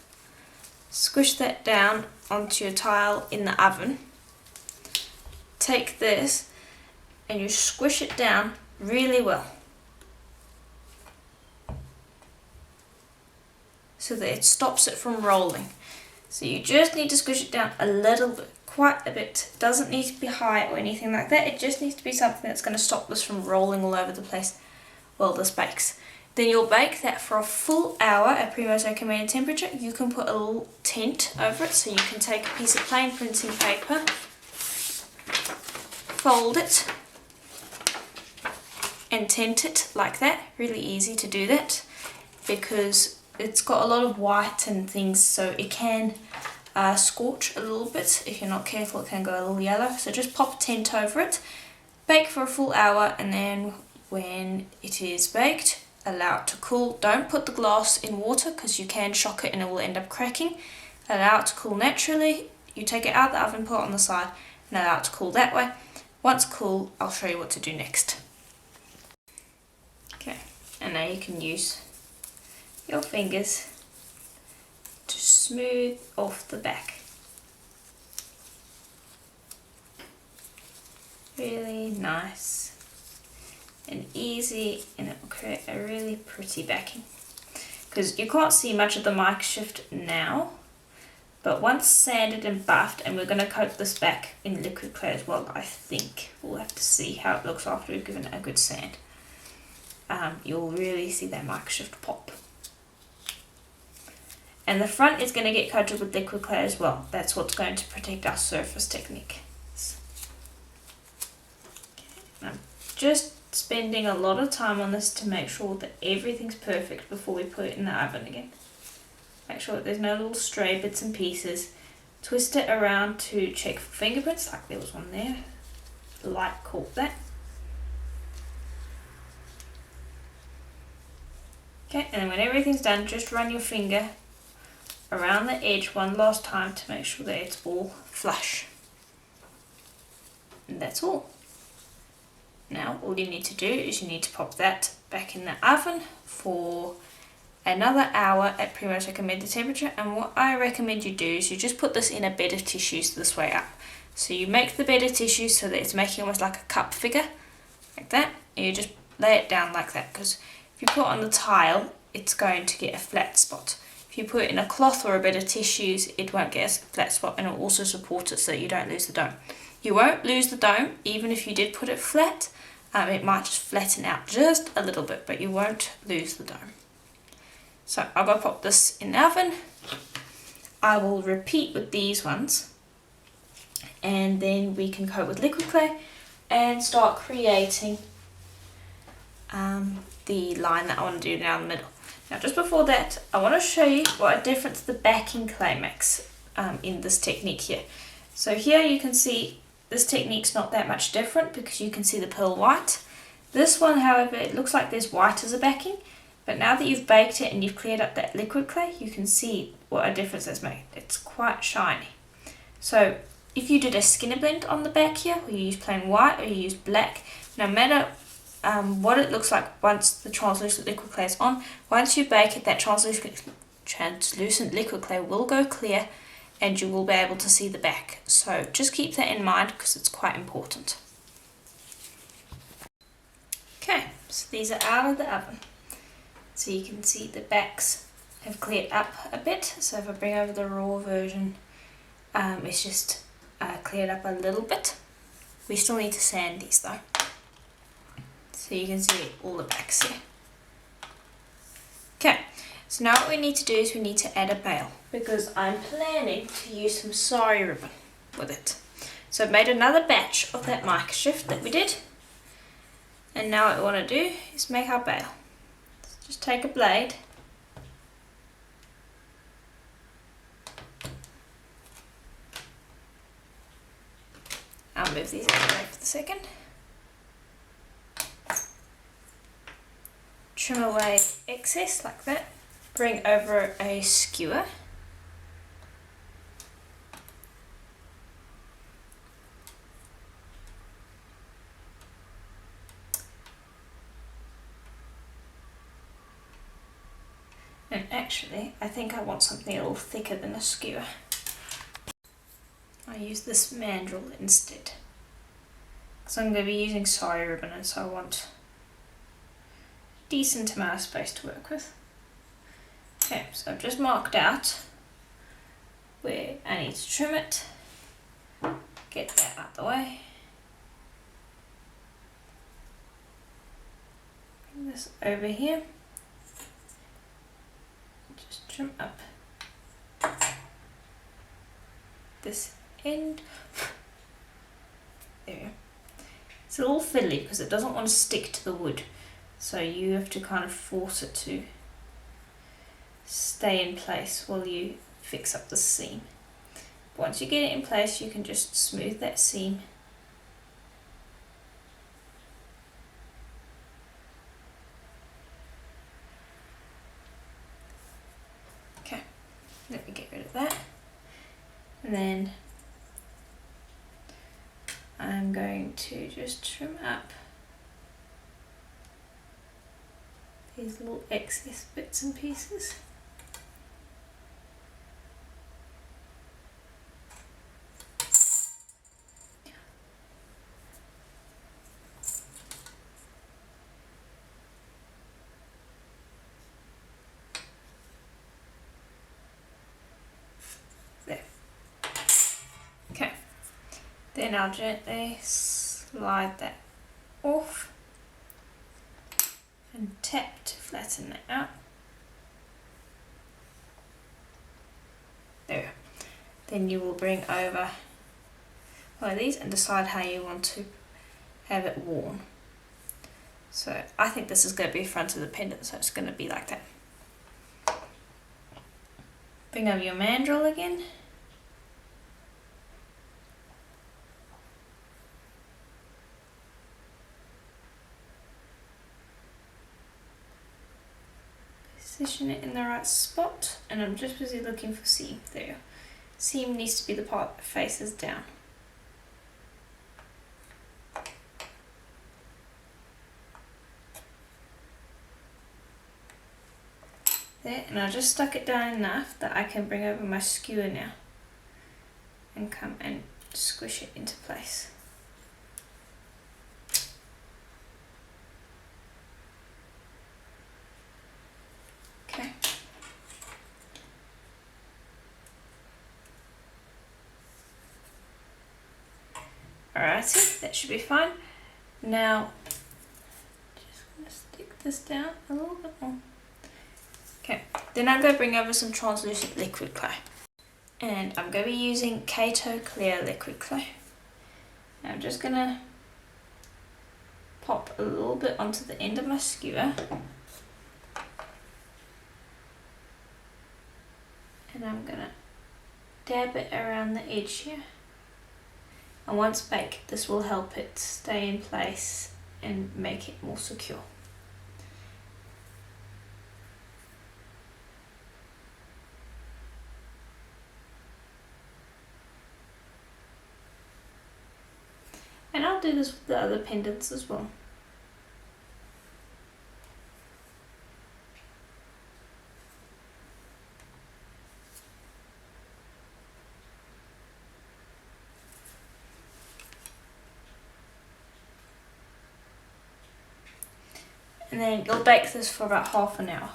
Squish that down onto your tile in the oven. Take this and you squish it down really well so that it stops it from rolling. So you just need to squish it down a little bit, quite a bit. It doesn't need to be high or anything like that. It just needs to be something that's going to stop this from rolling all over the place while this bakes. Then you'll bake that for a full hour at pre-most recommended temperature. You can put a little tent over it, so you can take a piece of plain printing paper, fold it and tent it like that. Really easy to do that because it's got a lot of white and things, so it can scorch a little bit. If you're not careful, it can go a little yellow. So just pop a tent over it, bake for a full hour, and then when it is baked, allow it to cool. Don't put the glass in water because you can shock it and it will end up cracking. Allow it to cool naturally. You take it out of the oven, put it on the side, and allow it to cool that way. Once cool, I'll show you what to do next. Okay, and now you can use your fingers to smooth off the back. Really nice and easy, and it will create a really pretty backing. Because you can't see much of the mic shift now, but once sanded and buffed, and we're going to coat this back in liquid clay as well, I think. We'll have to see how it looks after we've given it a good sand. You'll really see that mic shift pop. And the front is going to get coated with liquid clay as well. That's what's going to protect our surface technique. Okay. I'm just spending a lot of time on this to make sure that everything's perfect before we put it in the oven again. Make sure that there's no little stray bits and pieces. Twist it around to check for fingerprints, like there was one there. The light caught that. Okay, and then when everything's done, just run your finger around the edge one last time to make sure that it's all flush. And that's all. Now all you need to do is you need to pop that back in the oven for another hour at pre-most recommended temperature. And what I recommend you do is you just put this in a bed of tissues this way up. So you make the bed of tissues so that it's making almost like a cup figure, like that, and you just lay it down like that, because if you put it on the tile, it's going to get a flat spot. If you put it in a cloth or a bed of tissues, it won't get a flat spot, and it will also support it so that you don't lose the dome. You won't lose the dome even if you did put it flat. It might just flatten out just a little bit, but you won't lose the dome. So I'll go pop this in the oven. I will repeat with these ones, and then we can coat with liquid clay and start creating the line that I want to do down the middle. Now just before that, I want to show you what a difference the backing clay makes in this technique here. So here you can see this technique's not that much different because you can see the pearl white. This one, however, it looks like there's white as a backing, but now that you've baked it and you've cleared up that liquid clay, you can see what a difference that's made. It's quite shiny. So if you did a skinner blend on the back here, or you use plain white or you use black, no matter what it looks like once the translucent liquid clay is on, once you bake it, that translucent liquid clay will go clear and you will be able to see the back. So just keep that in mind because it's quite important. Okay, so these are out of the oven. So you can see the backs have cleared up a bit. So if I bring over the raw version, it's just cleared up a little bit. We still need to sand these though. So you can see all the backs here. Okay, So now what we need to do is we need to add a bail, because I'm planning to use some sari ribbon with it. So I've made another batch of that mica shift that we did, and now what we want to do is make our bail. So just take a blade, I'll move these out of the way for the second. Trim away excess like that. Bring over a skewer. And actually, I think I want something a little thicker than a skewer. I use this mandrel instead, because I'm going to be using sari ribbon, and so I want a decent amount of space to work with. Okay, so I've just marked out where I need to trim it, get that out of the way. Bring this over here, just trim up this end. There we go. It's a little fiddly because it doesn't want to stick to the wood, so you have to kind of force it to stay in place while you fix up the seam. Once you get it in place, you can just smooth that seam. Okay, let me get rid of that. And then I'm going to just trim up these little excess bits and pieces. There. Okay. Then I'll gently slide that off and tap to flatten it out. There. Then you will bring over one of these and decide how you want to have it worn. So I think this is going to be the front of the pendant, so it's going to be like that. Bring over your mandrel again. Position it in the right spot, and I'm just busy looking for seam. There. Seam needs to be the part that faces down. There, and I just stuck it down enough that I can bring over my skewer now and come and squish it into place. Okay. Alrighty, that should be fine. Now, just going to stick this down a little bit more. Okay, then I'm going to bring over some translucent liquid clay. And I'm going to be using Kato Clear liquid clay. I'm just going to pop a little bit onto the end of my skewer. And I'm going to dab it around the edge here. And once baked, this will help it stay in place and make it more secure. And I'll do this with the other pendants as well. And then you'll bake this for about half an hour.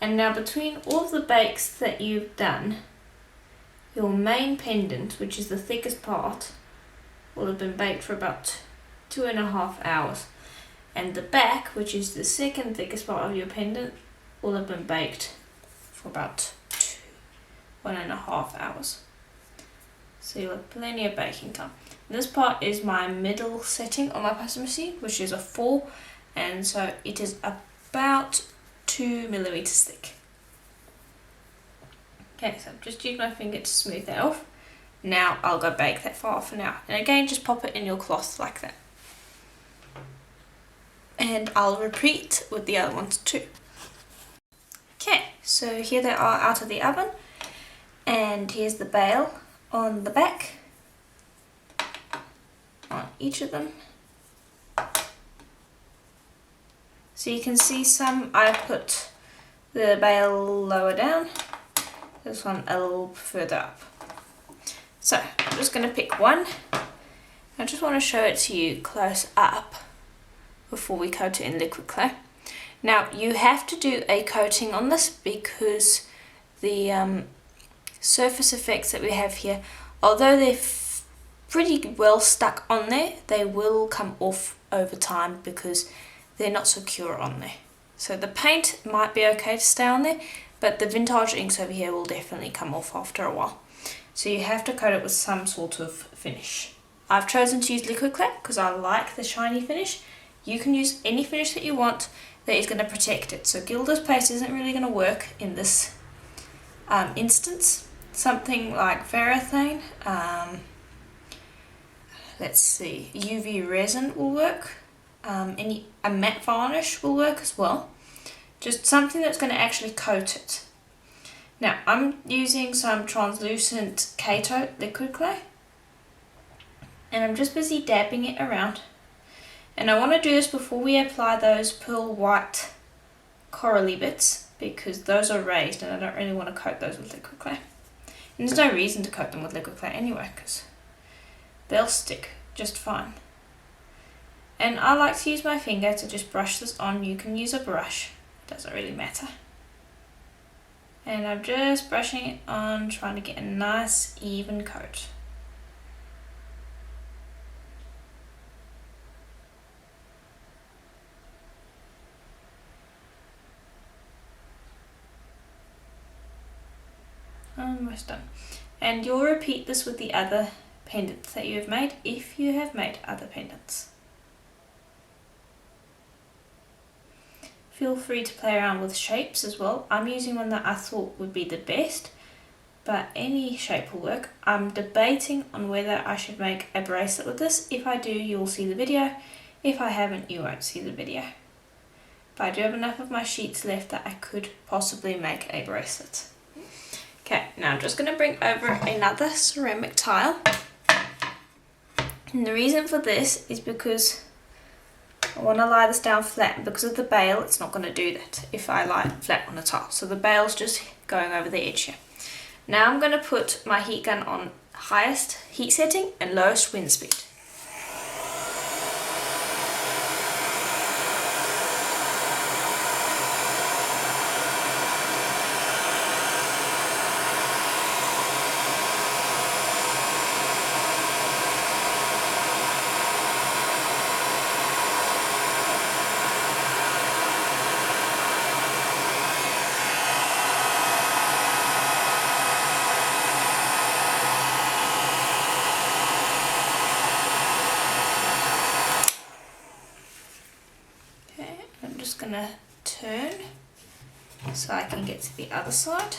And now between all of the bakes that you've done, your main pendant, which is the thickest part, will have been baked for about 2.5 hours. And the back, which is the second thickest part of your pendant, will have been baked for about 1.5 hours. So you'll have plenty of baking time. This part is my middle setting on my pasta machine, which is a 4, and so it is about 2 millimeters thick. Okay, so I've just used my finger to smooth that off. Now I'll go bake that for half an hour. And again, just pop it in your cloth like that. And I'll repeat with the other ones too. Okay, so here they are out of the oven. And here's the bail on the back. On each of them. So you can see some I put the bail lower down. This one a little further up. So I'm just going to pick one. I just want to show it to you close up before we coat it in liquid clay. Now you have to do a coating on this because the surface effects that we have here, although they're pretty well stuck on there, they will come off over time because they're not secure on there. So the paint might be okay to stay on there, but the vintage inks over here will definitely come off after a while. So you have to coat it with some sort of finish. I've chosen to use liquid clay because I like the shiny finish. You can use any finish that you want that is going to protect it. So Gilder's paste isn't really going to work in this instance. Something like Varathane, let's see, UV resin will work. A matte varnish will work as well. Just something that's going to actually coat it. Now I'm using some translucent Kato liquid clay, and I'm just busy dabbing it around. And I want to do this before we apply those pearl white corally bits because those are raised and I don't really want to coat those with liquid clay. And there's no reason to coat them with liquid clay anyway because they'll stick just fine. And I like to use my finger to just brush this on. You can use a brush, it doesn't really matter. And I'm just brushing it on, trying to get a nice even coat. Almost done. And you'll repeat this with the other pendants that you have made, if you have made other pendants. Feel free to play around with shapes as well. I'm using one that I thought would be the best, but any shape will work. I'm debating on whether I should make a bracelet with this. If I do, you'll see the video. If I haven't, you won't see the video. But I do have enough of my sheets left that I could possibly make a bracelet. Okay, now I'm just going to bring over another ceramic tile. And the reason for this is because I want to lie this down flat, and because of the bail it's not going to do that if I lie it flat on a tile. So the bail's just going over the edge here. Now I'm going to put my heat gun on highest heat setting and lowest wind speed. I'm just going to turn so I can get to the other side.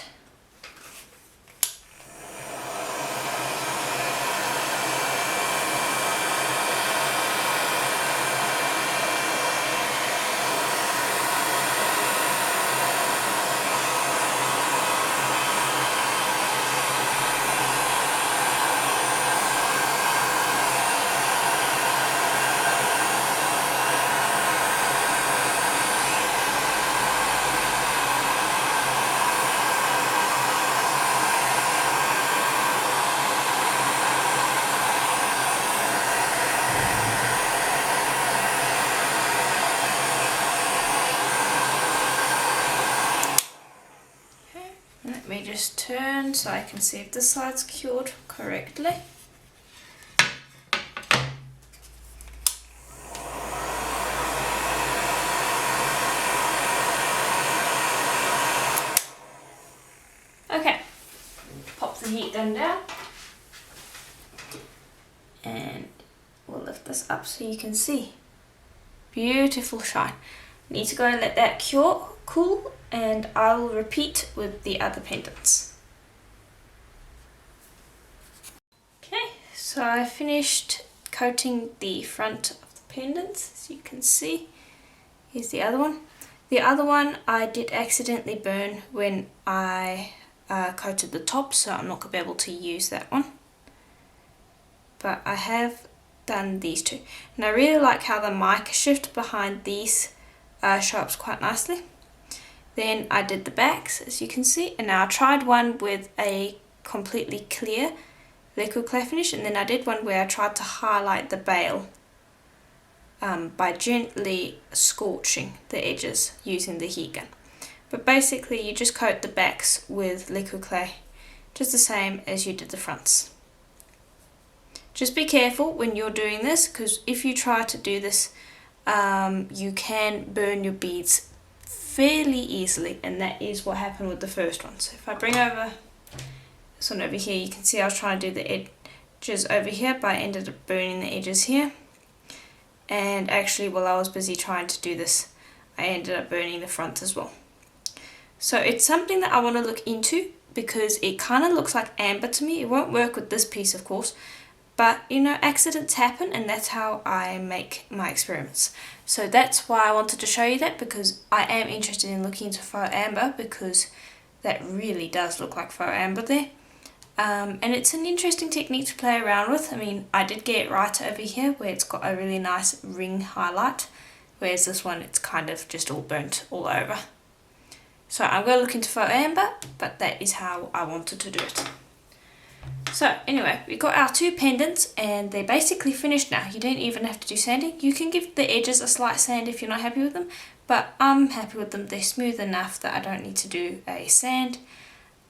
Let me just turn so I can see if this side's cured correctly. pop the heat gun down. And we'll lift this up so you can see. Beautiful shine. Need to go and let that cool, and I'll repeat with the other pendants. Okay, so I finished coating the front of the pendants, as you can see. Here's the other one. The other one I did accidentally burn when I coated the top, so I'm not going to be able to use that one. But I have done these two. And I really like how the mica shift behind these show up quite nicely. Then I did the backs, as you can see, and now I tried one with a completely clear liquid clay finish, and then I did one where I tried to highlight the bail by gently scorching the edges using the heat gun. But basically you just coat the backs with liquid clay, just the same as you did the fronts. Just be careful when you're doing this, because if you try to do this, you can burn your beads fairly easily, and that is what happened with the first one. So if I bring over this one over here, you can see I was trying to do the edges over here, but I ended up burning the edges here. And actually, while I was busy trying to do this, I ended up burning the front as well. So it's something that I want to look into, because it kind of looks like amber to me. It won't work with this piece, of course. But, you know, accidents happen, and that's how I make my experiments. So that's why I wanted to show you that, because I am interested in looking into faux amber, because that really does look like faux amber there. And it's an interesting technique to play around with. I mean, I did get it right over here, where it's got a really nice ring highlight, whereas this one, it's kind of just all burnt all over. So I'm going to look into faux amber, but that is how I wanted to do it. So anyway, we got our two pendants, and they're basically finished now. You don't even have to do sanding. You can give the edges a slight sand if you're not happy with them, but I'm happy with them. They're smooth enough that I don't need to do a sand,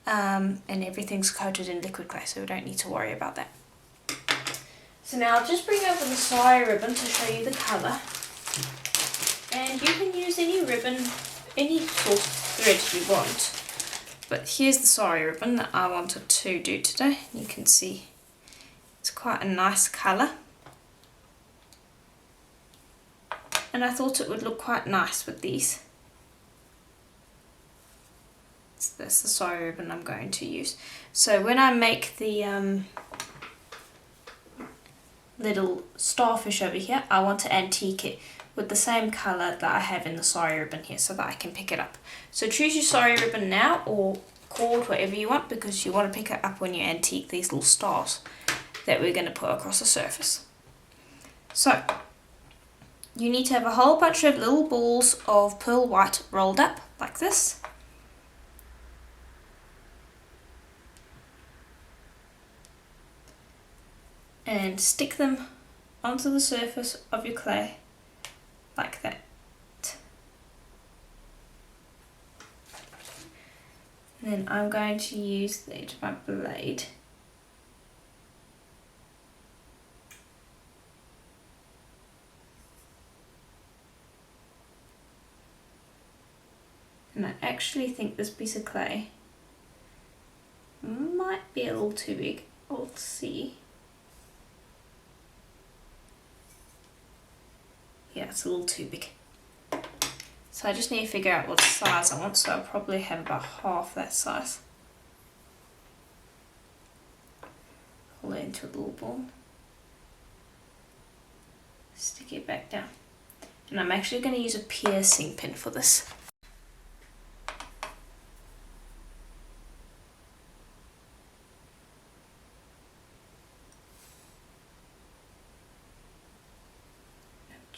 and everything's coated in liquid clay, so we don't need to worry about that. So now I'll just bring over the sari ribbon to show you the colour, and you can use any ribbon, any sort of thread you want. But here's the sari ribbon that I wanted to do today. You can see it's quite a nice colour, and I thought it would look quite nice with these. So that's the sari ribbon I'm going to use. So when I make the little starfish over here, I want to antique it with the same colour that I have in the sari ribbon here, so that I can pick it up. So choose your sari ribbon now, or cord, whatever you want, because you want to pick it up when you antique these little stars that we're going to put across the surface. So you need to have a whole bunch of little balls of pearl white rolled up like this. And stick them onto the surface of your clay like that. And then I'm going to use the edge of my blade and I actually think this piece of clay might be a little too big. We'll see. Yeah, it's a little too big. So I just need to figure out what size I want, so I'll probably have about half that size. Pull it into a little ball. Stick it back down. And I'm actually going to use a piercing pin for this.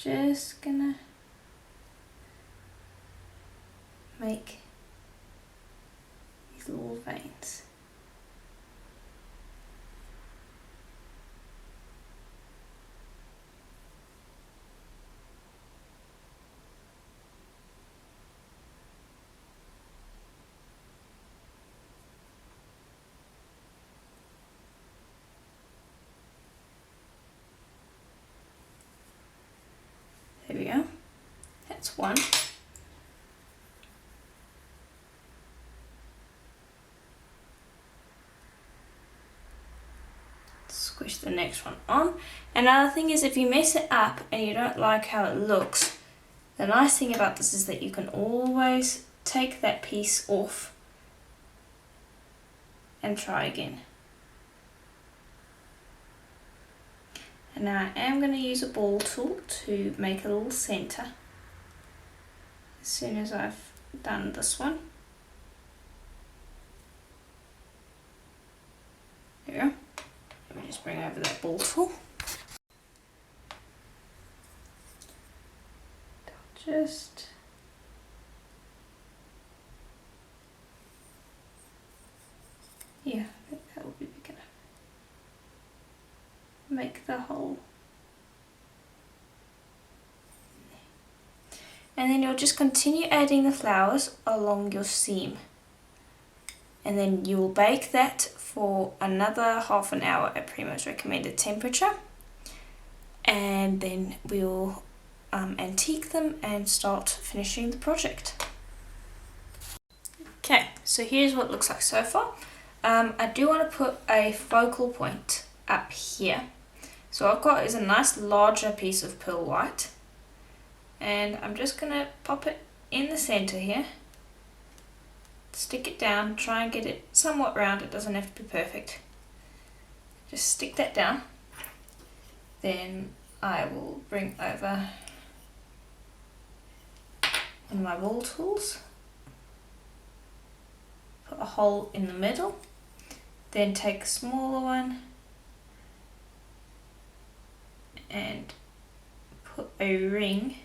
Just gonna make these little veins. There we go. That's one. squish the next one on. Another thing is, if you mess it up and you don't like how it looks, the nice thing about this is that you can always take that piece off and try again. And now I am going to use a ball tool to make a little center as soon as I've done this one. There we go. Let me just bring over that ball tool. Just I think that will be big enough. Make the hole. And then you'll just continue adding the flowers along your seam. And then you will bake that for another half an hour at Primo's recommended temperature. And then we'll antique them and start finishing the project. Okay, so here's what it looks like so far. I do want to put a focal point up here. So what I've got is a nice larger piece of pearl white, and I'm just going to pop it in the center here, stick it down, try and get it somewhat round. It doesn't have to be perfect. Just stick that down. Then I will bring over one of my ball tools, put a hole in the middle, then take a smaller one and put a ring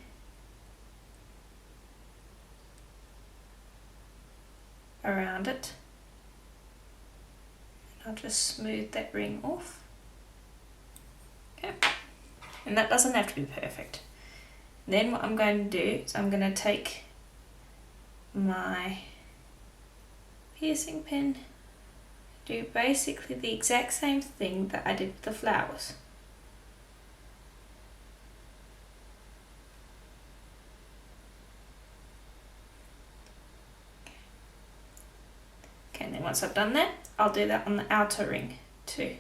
around it. I'll just smooth that ring off. Okay, and that doesn't have to be perfect. Then what I'm going to do is I'm going to take my piercing pin, do basically the exact same thing that I did with the flowers. Okay, and then once I've done that, I'll do that on the outer ring too.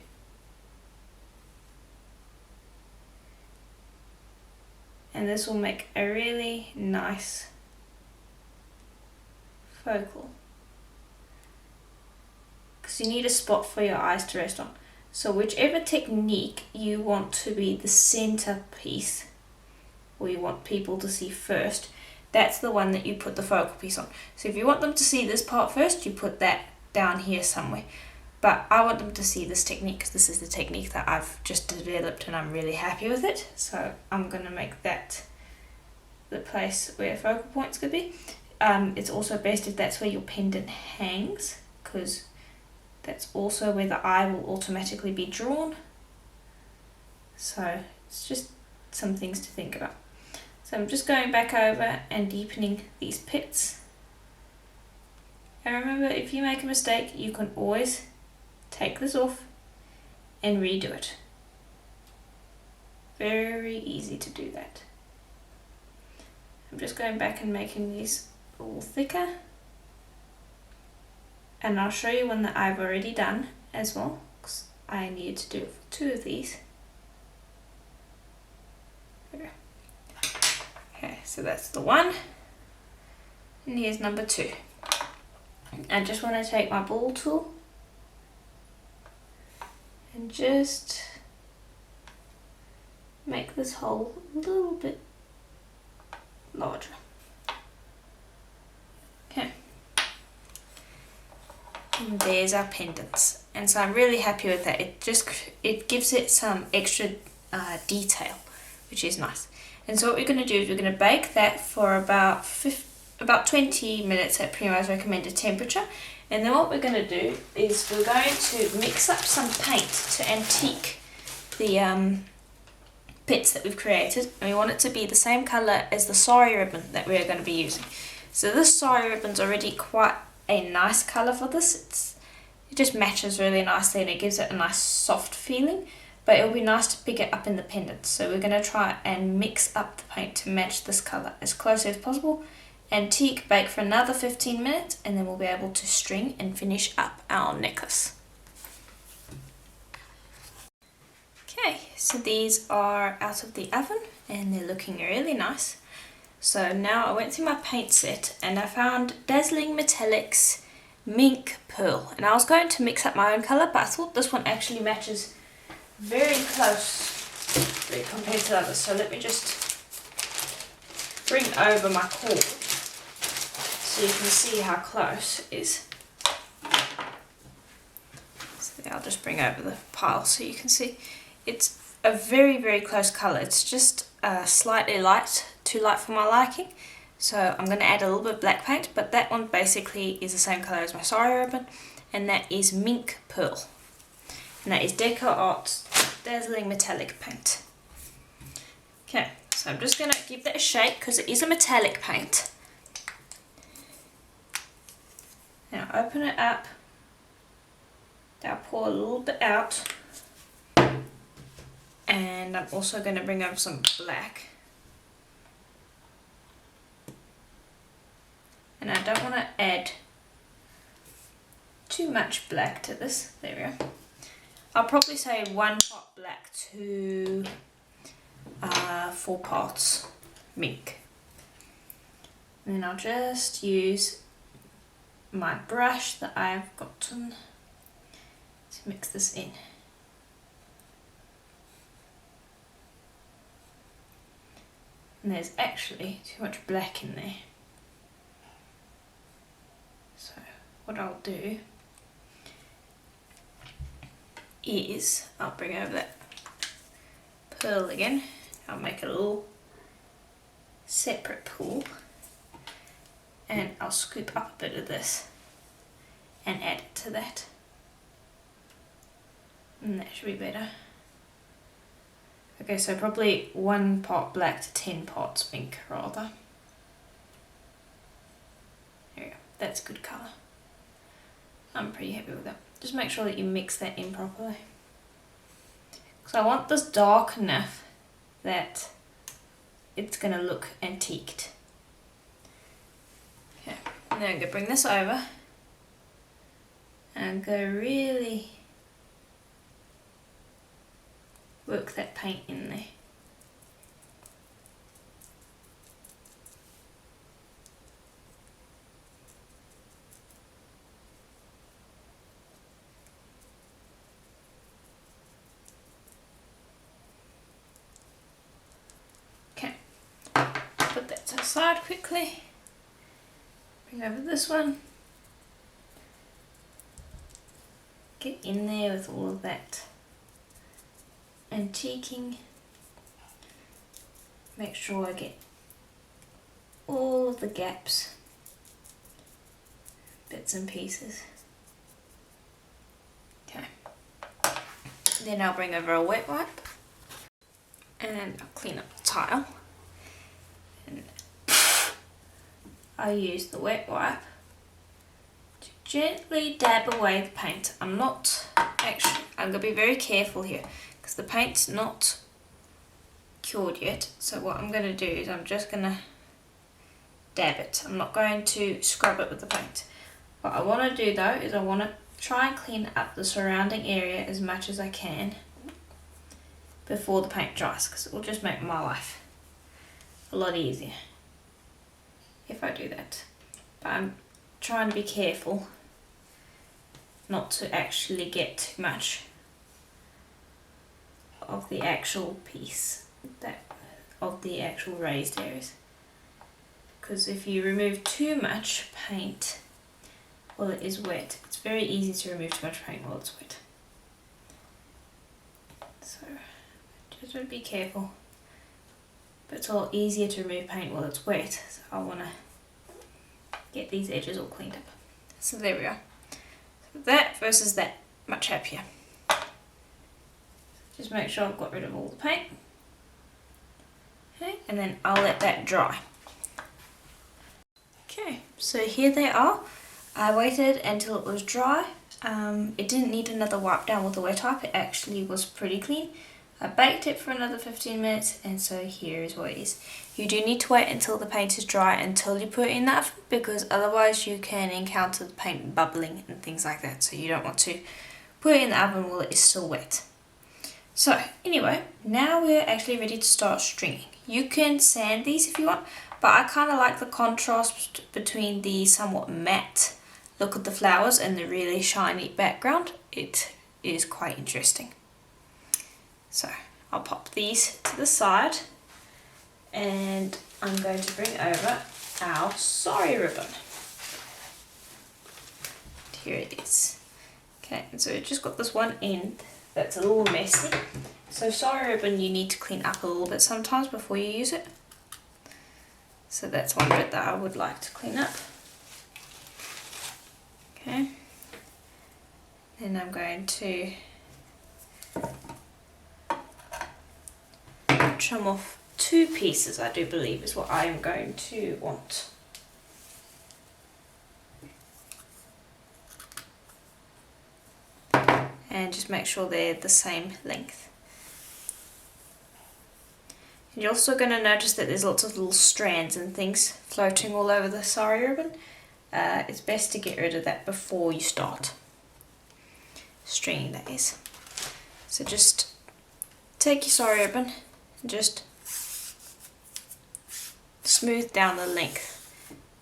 And this will make a really nice focal, because you need a spot for your eyes to rest on. So whichever technique you want to be the center piece, or you want people to see first, that's the one that you put the focal piece on. So if you want them to see this part first, you put that down here somewhere. But I want them to see this technique because this is the technique that I've just developed and I'm really happy with it. So I'm going to make that the place where focal points could be. It's also best if that's where your pendant hangs, because that's also where the eye will automatically be drawn. So it's just some things to think about. So I'm just going back over and deepening these pits. And remember, if you make a mistake, you can always take this off and redo it. Very easy to do that. I'm just going back and making these a little thicker. And I'll show you one that I've already done as well, because I needed to do it for 2 of these. There. Okay, so that's the one. And here's number 2. I just want to take my ball tool and just make this hole a little bit larger. Okay. And there's our pendants. And so I'm really happy with that. It gives it some extra detail, which is nice. And so what we're going to do is we're going to bake that for about 20 minutes at Primo's recommended temperature. And then what we're going to do is we're going to mix up some paint to antique the bits that we've created. And we want it to be the same colour as the sari ribbon that we're going to be using. So this sari ribbon's already quite a nice colour for this. It just matches really nicely and it gives it a nice soft feeling. But it'll be nice to pick it up in the pendants. So we're going to try and mix up the paint to match this colour as closely as possible. Antique, bake for another 15 minutes, and then we'll be able to string and finish up our necklace. so these are out of the oven and they're looking really nice. So now I went through my paint set and I found Dazzling Metallics Mink Pearl, and I was going to mix up my own colour, but I thought this one actually matches very close compared to the others. So let me just bring over my cord so you can see how close it is. So I'll just bring over the pile so you can see. It's a very, very close colour. It's just slightly light, too light for my liking. So I'm going to add a little bit of black paint, but that one basically is the same colour as my sari ribbon, and that is Mink Pearl. And that is Deco Art's Dazzling Metallic paint. Okay, so I'm just going to give that a shake because it is a metallic paint. Now open it up. I'll pour a little bit out. And I'm also going to bring over some black. And I don't want to add too much black to this. There we go. I'll probably say 1 pot black to 4 parts mink. And then I'll just use my brush that I've gotten to mix this in. And there's actually too much black in there. So what I'll do is I'll bring over that pearl again. I'll make a little separate pool and I'll scoop up a bit of this and add it to that. And that should be better. Okay, so probably 1 pot black to 10 pots pink rather. There we go, that's a good colour. I'm pretty happy with that. Just make sure that you mix that in properly. Because I want this dark enough that it's going to look antiqued. Okay, now I'm going to bring this over and go really work that paint in there. Okay, put that to the side quickly. Bring over this one. Get in there with all of that antiquing. Make sure I get all of the gaps, bits and pieces. Okay. Then I'll bring over a wet wipe and I'll clean up the tile. And I use the wet wipe to gently dab away the paint. I'm going to be very careful here because the paint's not cured yet. So what I'm going to do is I'm just going to dab it. I'm not going to scrub it with the paint. What I want to do though is I want to try and clean up the surrounding area as much as I can before the paint dries, because it will just make my life a lot easier if I do that. But I'm trying to be careful not to actually get too much of the actual piece, of the actual raised areas, because if you remove too much paint while it is wet, it's very easy to remove too much paint while it's wet. So just want to be careful, but it's all easier to remove paint while it's wet, so I want to get these edges all cleaned up. So there we are. So that versus that, much happier. Just make sure I've got rid of all the paint. Okay, and then I'll let that dry. Okay, so here they are. I waited until it was dry. It didn't need another wipe down with the wet wipe. It actually was pretty clean. I baked it for another 15 minutes, and so here is what it is. You do need to wait until the paint is dry until you put it in the oven, because otherwise you can encounter the paint bubbling and things like that. So you don't want to put it in the oven while it is still wet. So anyway, now we're actually ready to start stringing. You can sand these if you want, but I kind of like the contrast between the somewhat matte look of the flowers and the really shiny background. It is quite interesting. So I'll pop these to the side and I'm going to bring over our sari ribbon. Here it is. Okay, and so we've just got this one end that's a little messy. So sari ribbon you need to clean up a little bit sometimes before you use it. So that's one bit that I would like to clean up. Okay. Then I'm going to trim off 2 pieces, I do believe is what I am going to want. And just make sure they're the same length. And you're also going to notice that there's lots of little strands and things floating all over the sari ribbon. It's best to get rid of that before you start stringing, that is. So just take your sari ribbon and just smooth down the length,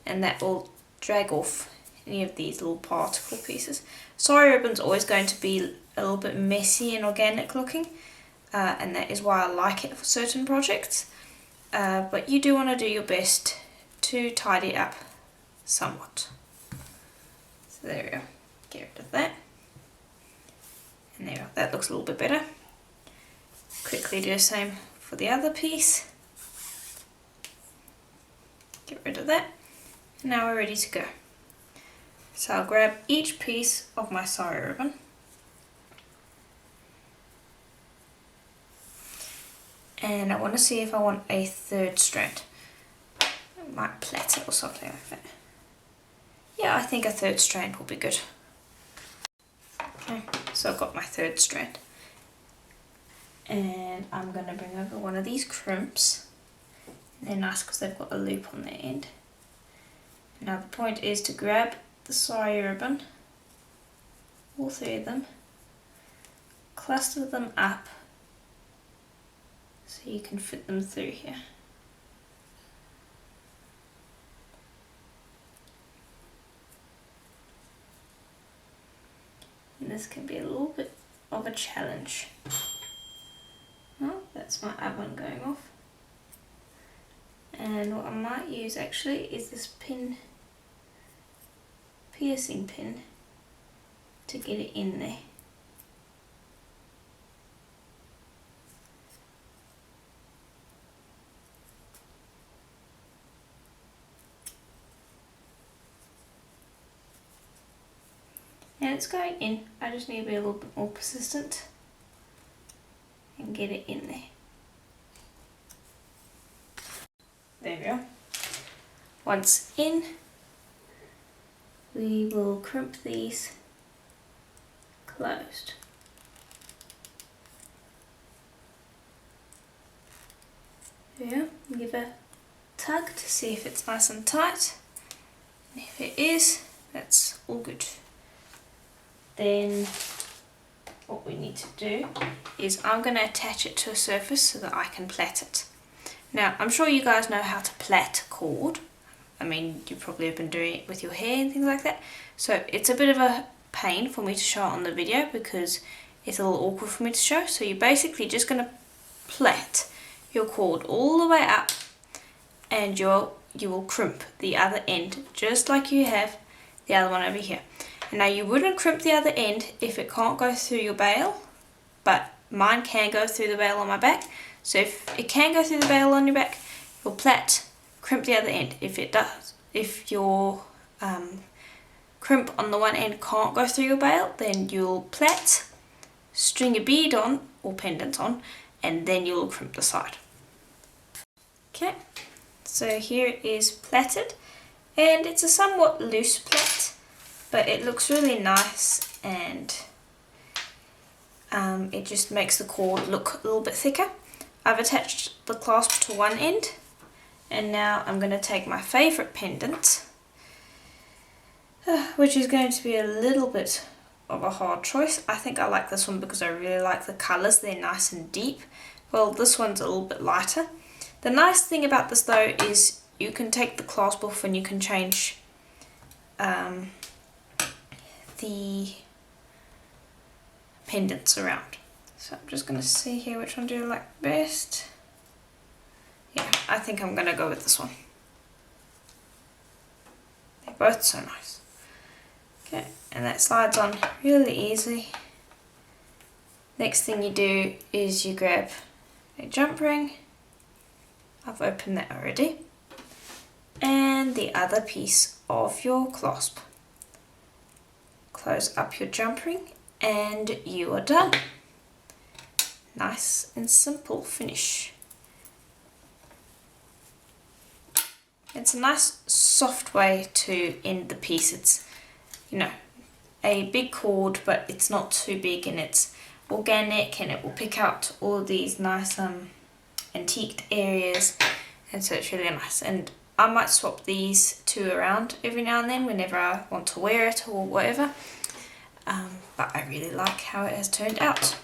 and that will drag off any of these little particle pieces. Sari ribbon's always going to be a little bit messy and organic looking, and that is why I like it for certain projects, but you do want to do your best to tidy it up somewhat. So there we go, get rid of that, and there we go, that looks a little bit better. Quickly do the same for the other piece, get rid of that, and now we're ready to go. So I'll grab each piece of my sari ribbon and I want to see if I want a 3rd strand. I might plait it or something like that. Yeah, I think a 3rd strand will be good. Okay, so I've got my 3rd strand. And I'm going to bring over one of these crimps. They're nice because they've got a loop on their end. Now the point is to grab the sari ribbon, all 3 of them, cluster them up so you can fit them through here. And this can be a little bit of a challenge. Oh, that's my oven going off. And what I might use actually is this piercing pin to get it in there. And it's going in, I just need to be a little bit more persistent and get it in there. There we go. Once in, we will crimp these closed. There we go. Give a tug to see if it's nice and tight. And if it is, that's all good. Then what we need to do is I'm going to attach it to a surface so that I can plait it. Now, I'm sure you guys know how to plait cord. I mean, you probably have been doing it with your hair and things like that. So it's a bit of a pain for me to show it on the video because it's a little awkward for me to show. So you're basically just going to plait your cord all the way up, and you will crimp the other end just like you have the other one over here. And now you wouldn't crimp the other end if it can't go through your bail, but mine can go through the bail on my back. So if it can go through the bail on your back, you'll plait, crimp the other end. If it does, if your crimp on the one end can't go through your bail, then you'll plait, string a bead on or pendants on, and then you'll crimp the side. Okay, so here it is plaited, and it's a somewhat loose plait, but it looks really nice, and it just makes the cord look a little bit thicker. I've attached the clasp to one end, and now I'm going to take my favourite pendant, which is going to be a little bit of a hard choice. I think I like this one because I really like the colours. They're nice and deep. Well, this one's a little bit lighter. The nice thing about this though is you can take the clasp off and you can change the pendants around. So I'm just going to see here which one do I like best. Yeah, I think I'm going to go with this one. They're both so nice. Okay, and that slides on really easily. Next thing you do is you grab a jump ring. I've opened that already. And the other piece of your clasp. Close up your jump ring and you are done. Nice and simple finish. It's a nice soft way to end the piece. It's, you know, a big cord, but it's not too big, and it's organic, and it will pick out all of these nice antiqued areas, and so it's really nice. And I might swap these two around every now and then whenever I want to wear it or whatever, but I really like how it has turned out.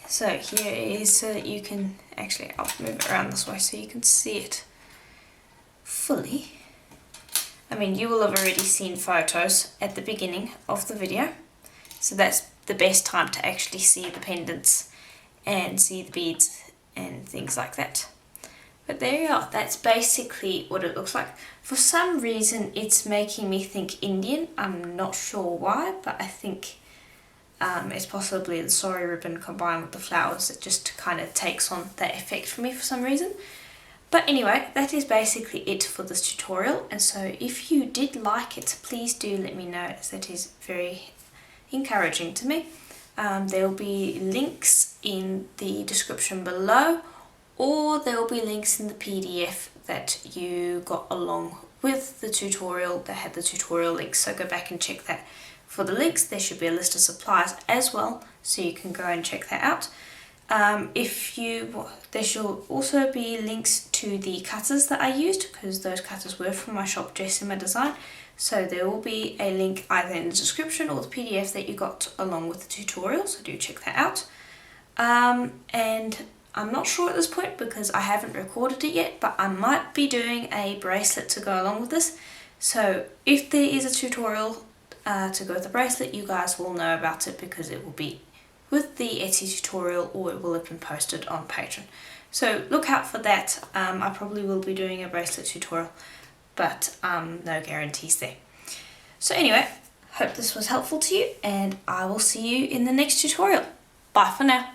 So here it is, so that you can actually, I'll move it around this way so you can see it fully. I mean, you will have already seen photos at the beginning of the video, so that's the best time to actually see the pendants and see the beads and things like that. But there you are, that's basically what it looks like. For some reason it's making me think Indian. I'm not sure why, but I think it's possibly the sari ribbon combined with the flowers that just kind of takes on that effect for me for some reason. But anyway, that is basically it for this tutorial, and so if you did like it, please do let me know, as that is very encouraging to me. There will be links in the description below, or there will be links in the PDF that you got along with the tutorial that had the tutorial links, so go back and check that. For the links, there should be a list of supplies as well, so you can go and check that out. There should also be links to the cutters that I used, because those cutters were from my shop Jessima Design, so there will be a link either in the description or the PDF that you got along with the tutorial, so do check that out. And I'm not sure at this point because I haven't recorded it yet, but I might be doing a bracelet to go along with this, so if there is a tutorial to go with the bracelet, you guys will know about it because it will be with the Etsy tutorial, or it will have been posted on Patreon. So look out for that. I probably will be doing a bracelet tutorial, but no guarantees there. So anyway, hope this was helpful to you, and I will see you in the next tutorial. Bye for now.